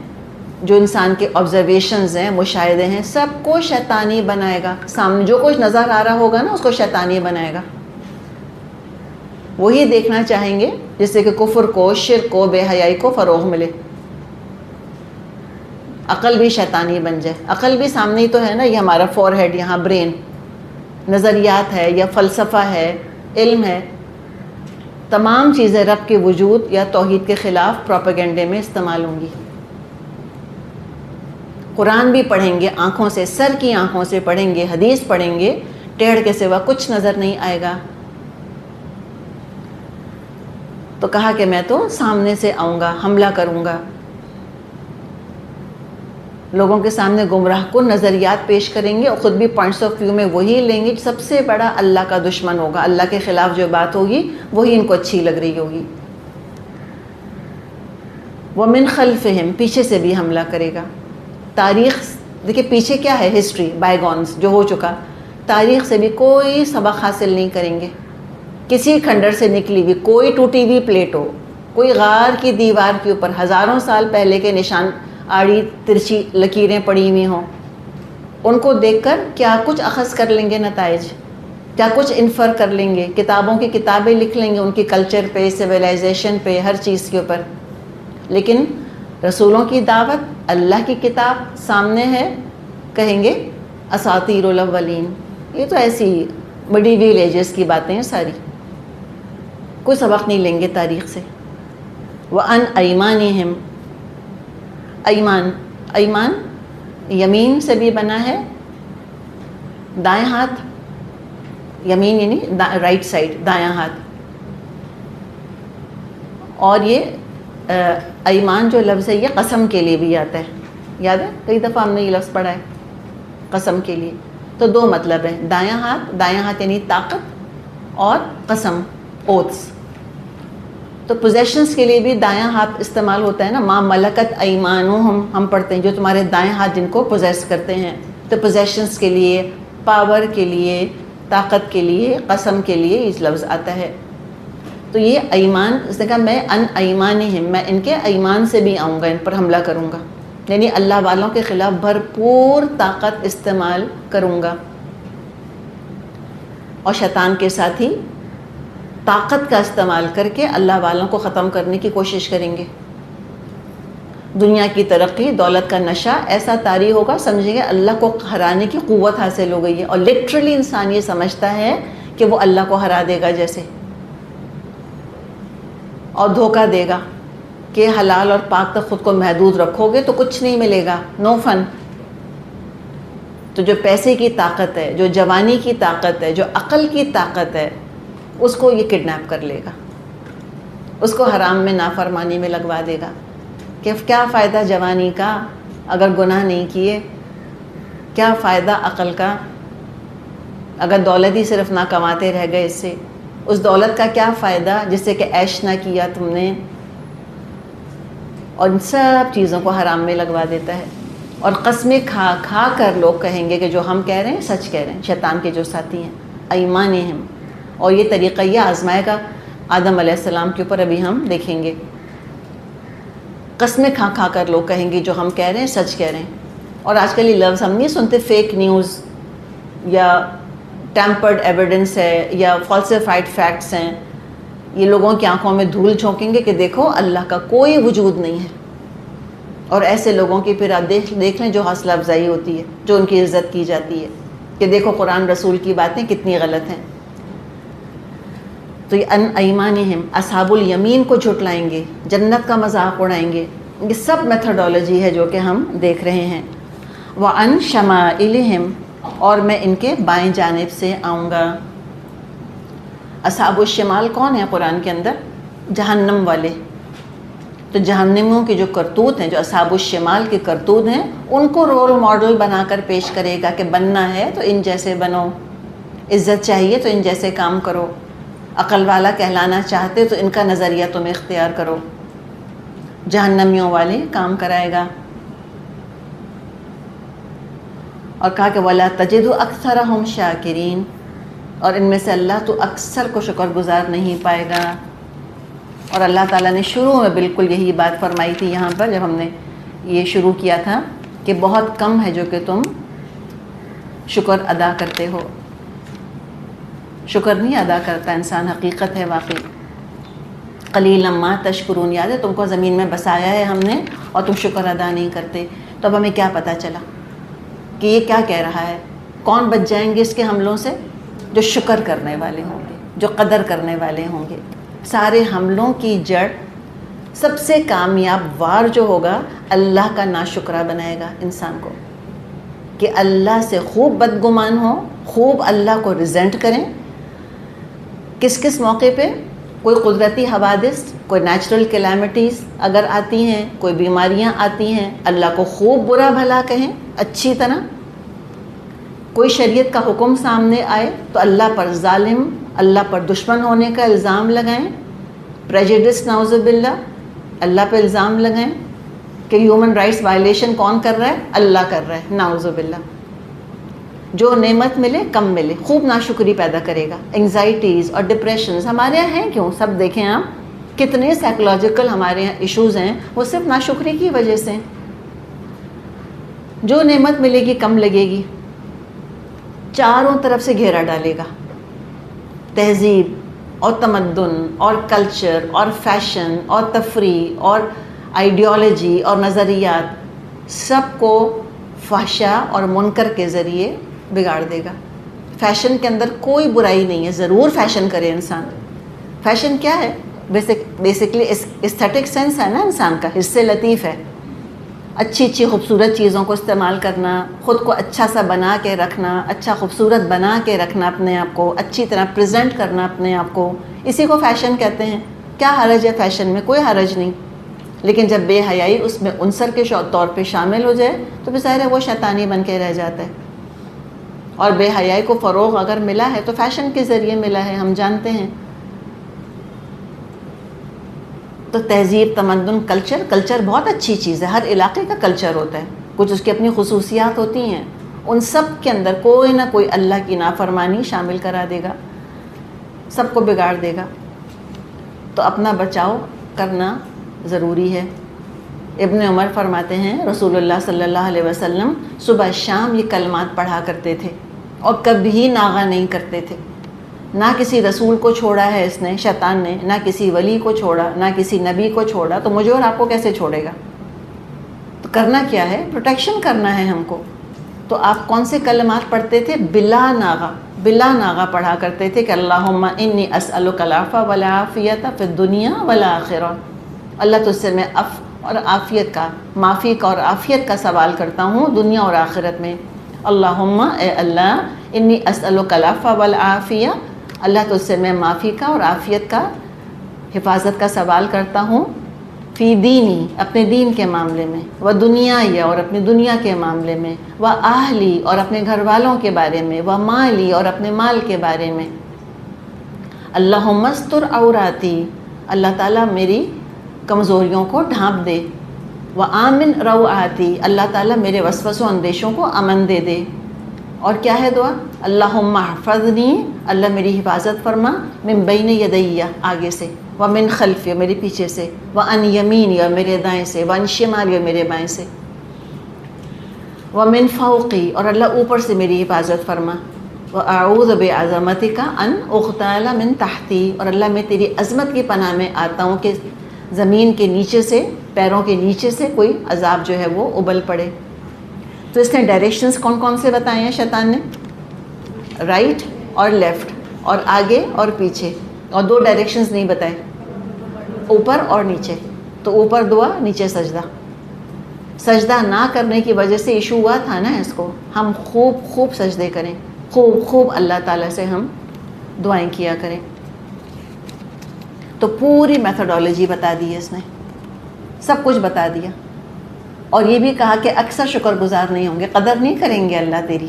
جو انسان کے آبزرویشنز ہیں، مشاہدے ہیں، سب کو شیطانی بنائے گا. سامنے جو کچھ نظر آ رہا ہوگا نا اس کو شیطانی بنائے گا. وہی دیکھنا چاہیں گے جس سے کہ کفر کو، شرک کو، بے حیائی کو فروغ ملے. عقل بھی شیطانی بن جائے. عقل بھی سامنے ہی تو ہے نا، یہ ہمارا فور ہیڈ، یہاں برین، نظریات ہے یا فلسفہ ہے، علم ہے. تمام چیزیں رب کے وجود یا توحید کے خلاف پروپیگنڈے میں استعمال ہوں گی. قرآن بھی پڑھیں گے آنکھوں سے، سر کی آنکھوں سے پڑھیں گے، حدیث پڑھیں گے، ٹیڑھ کے سوا کچھ نظر نہیں آئے گا. تو کہا کہ میں تو سامنے سے آؤں گا، حملہ کروں گا. لوگوں کے سامنے گمراہ کن نظریات پیش کریں گے اور خود بھی پوائنٹس آف ویو میں وہی لیں گے. سب سے بڑا اللہ کا دشمن ہوگا، اللہ کے خلاف جو بات ہوگی وہی ان کو اچھی لگ رہی ہوگی. وَمِنْ خَلْفِهِمْ پیچھے سے بھی حملہ کرے گا. تاریخ دیکھیں پیچھے کیا ہے، ہسٹری، بائی گونس، جو ہو چکا. تاریخ سے بھی کوئی سبق حاصل نہیں کریں گے. کسی کھنڈر سے نکلی ہوئی کوئی ٹوٹی ہوئی پلیٹ ہو، کوئی غار کی دیوار کے اوپر ہزاروں سال پہلے کے نشان، آڑی ترچھی لکیریں پڑی ہوئی ہوں، ان کو دیکھ کر کیا کچھ اخذ کر لیں گے نتائج، کیا کچھ انفر کر لیں گے. کتابوں کی کتابیں لکھ لیں گے ان کی کلچر پہ، سویلائزیشن پہ، ہر چیز کے اوپر. لیکن رسولوں کی دعوت، اللہ کی کتاب سامنے ہے، کہیں گے اساطیر الاولین. یہ تو ایسی بڑی ویلیجز کی باتیں ہیں ساری، کوئی سبق نہیں لیں گے تاریخ سے. وَأَنْ أَيْمَانِهِمْ ایمان یمین سے بھی بنا ہے، دائیں ہاتھ، یمین یعنی رائٹ سائڈ، دایاں ہاتھ. اور یہ ایمان جو لفظ ہے یہ قسم کے لیے بھی آتا ہے. یاد ہے کئی دفعہ ہم نے یہ لفظ پڑھا ہے قسم کے لیے. تو دو مطلب ہے، دایاں ہاتھ یعنی طاقت، اور قسم، اوتھس. تو پوزیشنز کے لیے بھی دایاں ہاتھ استعمال ہوتا ہے نا. ما ملکت ایمانہم ہم پڑھتے ہیں، جو تمہارے دائیں ہاتھ جن کو پوزیس کرتے ہیں. تو پوزیشنز کے لیے، پاور کے لیے، طاقت کے لیے، قسم کے لیے یہ لفظ آتا ہے. تو یہ ایمان، اس نے کہا میں ان ایمانہم، میں ان کے ایمان سے بھی آؤں گا، ان پر حملہ کروں گا. یعنی اللہ والوں کے خلاف بھرپور طاقت استعمال کروں گا. اور شیطان کے ساتھی طاقت کا استعمال کر کے اللہ والوں کو ختم کرنے کی کوشش کریں گے. دنیا کی ترقی، دولت کا نشہ ایسا طاری ہوگا، سمجھیں گے اللہ کو ہرانے کی قوت حاصل ہو گئی ہے. اور لٹرلی انسان یہ سمجھتا ہے کہ وہ اللہ کو ہرا دے گا جیسے، اور دھوکہ دے گا کہ حلال اور پاک تک خود کو محدود رکھو گے تو کچھ نہیں ملے گا، نو فن. تو جو پیسے کی طاقت ہے، جو جوانی کی طاقت ہے، جو عقل کی طاقت ہے، اس کو یہ کڈنیپ کر لے گا. اس کو حرام میں نافرمانی میں لگوا دے گا کہ کیا فائدہ جوانی کا اگر گناہ نہیں کیے، کیا فائدہ عقل کا اگر دولت ہی صرف نہ کماتے رہ گئے، اس سے اس دولت کا کیا فائدہ جس سے کہ عیش نہ کیا تم نے. اور ان سب چیزوں کو حرام میں لگوا دیتا ہے. اور قسمیں کھا کھا کر لوگ کہیں گے کہ جو ہم کہہ رہے ہیں سچ کہہ رہے ہیں. شیطان کے جو ساتھی ہیں ایمانہم، اور یہ طریقہ یہ آزمائے گا آدم علیہ السلام کے اوپر، ابھی ہم دیکھیں گے. قسمیں کھا کھا کر لوگ کہیں گے جو ہم کہہ رہے ہیں سچ کہہ رہے ہیں. اور آج کل یہ لفظ ہم نہیں سنتے، فیک نیوز یا ٹیمپرڈ ایویڈنس ہے یا فالسیفائڈ فیکٹس ہیں. یہ لوگوں کی آنکھوں میں دھول جھونکیں گے کہ دیکھو اللہ کا کوئی وجود نہیں ہے. اور ایسے لوگوں کی پھر آپ دیکھ لیں جو حوصلہ افزائی ہوتی ہے، جو ان کی عزت کی جاتی ہے کہ دیکھو قرآن رسول کی باتیں کتنی غلط ہیں. تو یہ ان ایمانہم، اصحاب الیمین کو جھٹلائیں گے، جنت کا مذاق اڑائیں گے. یہ سب میتھڈالوجی ہے جو کہ ہم دیکھ رہے ہیں. وعن شمائلہم، اور میں ان کے بائیں جانب سے آؤں گا. اصحاب الشمال کون ہیں قرآن کے اندر؟ جہنم والے. تو جہنمیوں کی جو کرتوت ہیں، جو اصحاب الشمال کی کرتوت ہیں، ان کو رول ماڈل بنا کر پیش کرے گا کہ بننا ہے تو ان جیسے بنو، عزت چاہیے تو ان جیسے کام کرو، عقل والا کہلانا چاہتے تو ان کا نظریہ تم اختیار کرو. جہنمیوں والے کام کرائے گا. اور کہا کہ وَلَا تَجِدُ أَكْثَرَهُمْ شَاكِرِينَ، اور ان میں سے اللہ تو اکثر کو شکر گزار نہیں پائے گا. اور اللہ تعالیٰ نے شروع میں بالکل یہی بات فرمائی تھی یہاں پر جب ہم نے یہ شروع کیا تھا کہ بہت کم ہے جو کہ تم شکر ادا کرتے ہو. شکر نہیں ادا کرتا انسان، حقیقت ہے واقعی. قلیلا ما تشکرون، یاد ہے تم کو زمین میں بسایا ہے ہم نے اور تم شکر ادا نہیں کرتے. تو اب ہمیں کیا پتہ چلا کہ یہ کیا کہہ رہا ہے؟ کون بچ جائیں گے اس کے حملوں سے؟ جو شکر کرنے والے ہوں گے، جو قدر کرنے والے ہوں گے. سارے حملوں کی جڑ، سب سے کامیاب وار جو ہوگا، اللہ کا ناشکرہ بنائے گا انسان کو. کہ اللہ سے خوب بدگمان ہو، خوب اللہ کو ریزنٹ کریں. کس کس موقع پہ؟ کوئی قدرتی حوادث، کوئی نیچرل کلیمٹیز اگر آتی ہیں، کوئی بیماریاں آتی ہیں، اللہ کو خوب برا بھلا کہیں اچھی طرح. کوئی شریعت کا حکم سامنے آئے تو اللہ پر ظالم، اللہ پر دشمن ہونے کا الزام لگائیں. پریجڈس نعوذ باللہ، اللہ پہ الزام لگائیں کہ ہیومن رائٹس وائلیشن کون کر رہا ہے؟ اللہ کر رہا ہے، نعوذ باللہ. جو نعمت ملے کم ملے، خوب ناشکری پیدا کرے گا. انگزائٹیز اور ڈپریشنز ہمارے یہاں ہیں کیوں؟ سب دیکھیں آپ کتنے سائیکولوجیکل ہمارے یہاں ایشوز ہیں، وہ صرف ناشکری کی وجہ سے. جو نعمت ملے گی کم لگے گی، چاروں طرف سے گھیرا ڈالے گا. تہذیب اور تمدن اور کلچر اور فیشن اور تفریح اور آئیڈیالوجی اور نظریات، سب کو فحشا اور منکر کے ذریعے بگاڑ دے گا. فیشن کے اندر کوئی برائی نہیں ہے، ضرور فیشن کرے انسان. فیشن کیا ہے؟ بیسکلی ایستھیٹک سینس ہے نا انسان کا، حس لطیف ہے. اچھی اچھی خوبصورت چیزوں کو استعمال کرنا، خود کو اچھا سا بنا کے رکھنا، اچھا خوبصورت بنا کے رکھنا اپنے آپ کو، اچھی طرح پریزنٹ کرنا اپنے آپ کو، اسی کو فیشن کہتے ہیں. کیا حرج ہے فیشن میں؟ کوئی حرج نہیں. لیکن جب بے حیائی اس میں عنصر کے طور پہ شامل ہو جائے تو پھر ظاہر ہے وہ شیطانی بن کے رہ جاتا ہے. اور بے حیائی کو فروغ اگر ملا ہے تو فیشن کے ذریعے ملا ہے، ہم جانتے ہیں. تو تہذیب، تمدن، کلچر بہت اچھی چیز ہے. ہر علاقے کا کلچر ہوتا ہے، کچھ اس کی اپنی خصوصیات ہوتی ہیں. ان سب کے اندر کوئی نہ کوئی اللہ کی نافرمانی شامل کرا دے گا، سب کو بگاڑ دے گا. تو اپنا بچاؤ کرنا ضروری ہے. ابن عمر فرماتے ہیں رسول اللہ صلی اللہ علیہ وسلم صبح شام یہ کلمات پڑھا کرتے تھے اور کبھی ناغہ نہیں کرتے تھے. نہ کسی رسول کو چھوڑا ہے اس نے، شیطان نے، نہ کسی ولی کو چھوڑا، نہ کسی نبی کو چھوڑا. تو مجھے اور آپ کو کیسے چھوڑے گا؟ تو کرنا کیا ہے؟ پروٹیکشن کرنا ہے ہم کو. تو آپ کون سے کلمات پڑھتے تھے؟ بلا ناغہ پڑھا کرتے تھے کہ اللہم انی اسألک العفو والعافیۃ فی الدنیا والآخرہ. اللہ تجھ سے میں اور عافیت کا، معافی کا اور عافیت کا سوال کرتا ہوں دنیا اور آخرت میں. اللہم، اے اللہ، انی اسألک العفو والعافیہ، اللہ تجھ سے میں معافی کا اور عافیت کا، حفاظت کا سوال کرتا ہوں فی دینی اپنے دین کے معاملے میں، و دنیای اور اپنی دنیا کے معاملے میں، و اہلی اور اپنے گھر والوں کے بارے میں، و مالی اور اپنے مال کے بارے میں۔ اللہم استر عوراتی، اللہ تعالیٰ میری کمزوریوں کو ڈھانپ دے، و آمن روعاتی، اللہ تعالیٰ میرے وسوسوں و اندیشوں کو امن دے دے۔ اور کیا ہے دعا؟ اللہم احفظنی، اللہ میری حفاظت فرما، من بین یدی آگے سے، ومن خلفی اور میرے پیچھے سے، وعن یمینی اور میرے دائیں سے، وعن شمالی اور میرے بائیں سے، ومن فوقی اور اللہ اوپر سے میری حفاظت فرما، وَأَعُوذُ بِعَظَمَتِكَ أَنْ أُغْتَالَ مِنْ تَحْتِي، اور اللہ میں تیری عظمت کی پناہ میں آتا ہوں کہ زمین کے نیچے سے، پیروں کے نیچے سے کوئی عذاب جو ہے وہ ابل پڑے۔ تو اس نے ڈائریکشنز کون کون سے بتائے ہیں شیطان نے؟ رائٹ اور لیفٹ، اور آگے اور پیچھے، اور 2 ڈائریکشنز نہیں بتائے، اوپر اور نیچے۔ تو اوپر دعا، نیچے سجدہ۔ سجدہ نہ کرنے کی وجہ سے ایشو ہوا تھا نا اس کو۔ ہم خوب سجدے کریں، خوب اللہ تعالیٰ سے ہم دعائیں کیا کریں۔ تو پوری میتھڈالوجی بتا دی ہے اس نے، سب کچھ بتا دیا، اور یہ بھی کہا کہ اکثر شکر گزار نہیں ہوں گے، قدر نہیں کریں گے اللہ تیری۔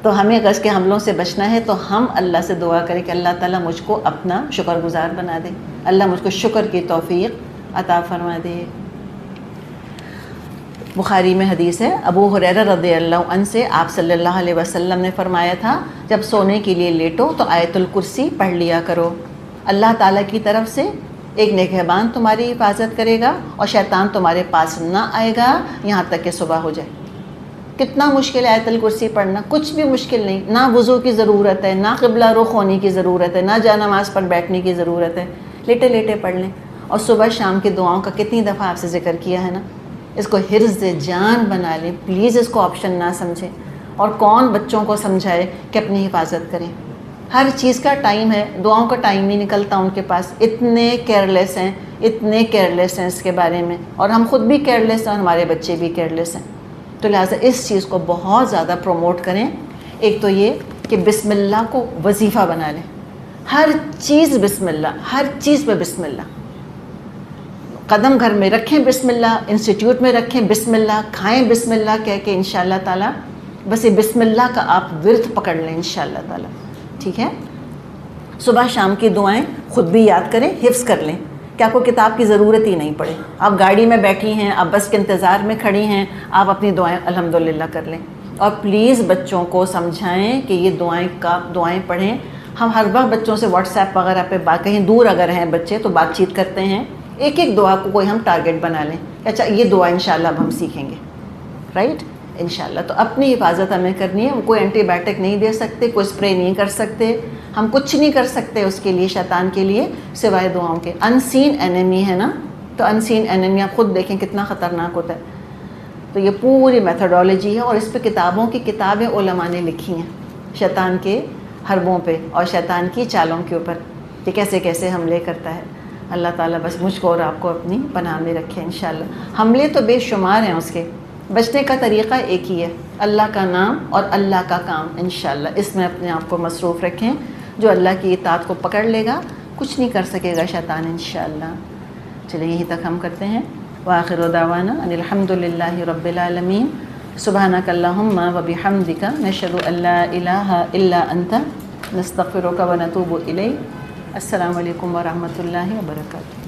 تو ہمیں غش کے حملوں سے بچنا ہے، تو ہم اللہ سے دعا کریں کہ اللہ تعالیٰ مجھ کو اپنا شکر گزار بنا دے، اللہ مجھ کو شکر کی توفیق عطا فرما دے۔ بخاری میں حدیث ہے، ابو ہریرہ رضی اللہ عنہ سے آپ صلی اللہ علیہ وسلم نے فرمایا تھا، جب سونے کے لیے لیٹو تو آیت الکرسی پڑھ لیا کرو، اللہ تعالیٰ کی طرف سے ایک نگہبان تمہاری حفاظت کرے گا، اور شیطان تمہارے پاس نہ آئے گا یہاں تک کہ صبح ہو جائے۔ کتنا مشکل ہے آیت الکرسی پڑھنا؟ کچھ بھی مشکل نہیں، نہ وضو کی ضرورت ہے، نہ قبلہ رخ ہونے کی ضرورت ہے، نہ جا نماز پر بیٹھنے کی ضرورت ہے، لیٹے لیٹے پڑھ لیں۔ اور صبح شام کی دعاؤں کا کتنی دفعہ آپ سے ذکر کیا ہے نا، اس کو حرز جان بنا لیں، پلیز اس کو آپشن نہ سمجھیں۔ اور کون بچوں کو سمجھائے کہ اپنی حفاظت کریں؟ ہر چیز کا ٹائم ہے، دعاؤں کا ٹائم نہیں نکلتا ان کے پاس، اتنے کیئرلیس ہیں اس کے بارے میں، اور ہم خود بھی کیئرلیس ہیں اور ہمارے بچے بھی کیئرلیس ہیں۔ تو لہٰذا اس چیز کو بہت زیادہ پروموٹ کریں۔ ایک تو یہ کہ بسم اللہ کو وظیفہ بنا لیں، ہر چیز بسم اللہ، ہر چیز پہ بسم اللہ، قدم گھر میں رکھیں بسم اللہ، انسٹیٹیوٹ میں رکھیں بسم اللہ، کھائیں بسم اللہ کہہ کے انشاءاللہ تعالیٰ، بس یہ بسم اللہ کا آپ ورد پکڑ لیں انشاءاللہ تعالیٰ، ٹھیک ہے؟ صبح شام کی دعائیں خود بھی یاد کریں، حفظ کر لیں کہ آپ کو کتاب کی ضرورت ہی نہیں پڑے، آپ گاڑی میں بیٹھی ہیں، آپ بس کے انتظار میں کھڑی ہیں، آپ اپنی دعائیں الحمدللہ کر لیں۔ اور پلیز بچوں کو سمجھائیں کہ یہ دعائیں پڑھیں۔ ہم ہر وقت بچوں سے واٹس ایپ وغیرہ پہ کہیں دور اگر ہیں بچے تو بات چیت کرتے ہیں، ایک دعا کو کوئی ہم ٹارگٹ بنا لیں کہ اچھا یہ دعا انشاءاللہ اب ہم سیکھیں گے، رائٹ؟ انشاءاللہ۔ تو اپنی حفاظت ہمیں کرنی ہے، کوئی اینٹی بائیوٹک نہیں دے سکتے، کوئی اسپرے نہیں کر سکتے، ہم کچھ نہیں کر سکتے اس کے لیے، شیطان کے لیے، سوائے دعاؤں کے۔ ان سین اینیمی ہے نا، تو ان سین اینیمی آپ خود دیکھیں کتنا خطرناک ہوتا ہے۔ تو یہ پوری میتھڈالوجی ہے، اور اس پہ کتابوں کی کتابیں علماء نے لکھی ہیں شیطان کے حربوں پہ اور شیطان کی چالوں کے اوپر کہ کیسے کیسے حملے کرتا ہے۔ اللہ تعالیٰ بس مجھ کو اور آپ کو اپنی پناہ میں رکھے انشاءاللہ۔ حملے تو بے شمار ہیں اس کے، بچنے کا طریقہ ایک ہی ہے، اللہ کا نام اور اللہ کا کام انشاءاللہ۔ اس میں اپنے آپ کو مصروف رکھیں، جو اللہ کی اطاعت کو پکڑ لے گا کچھ نہیں کر سکے گا شیطان انشاءاللہ۔ چلیے یہیں تک ہم کرتے ہیں۔ وآخر دعوانا ان الحمد للہ رب العالمین۔ سبحانک اللہم وبحمدک نشہد ان لا الہ الا انت نستغفرک ونتوب الیک۔ السلام علیکم ورحمۃ اللہ وبرکاتہ۔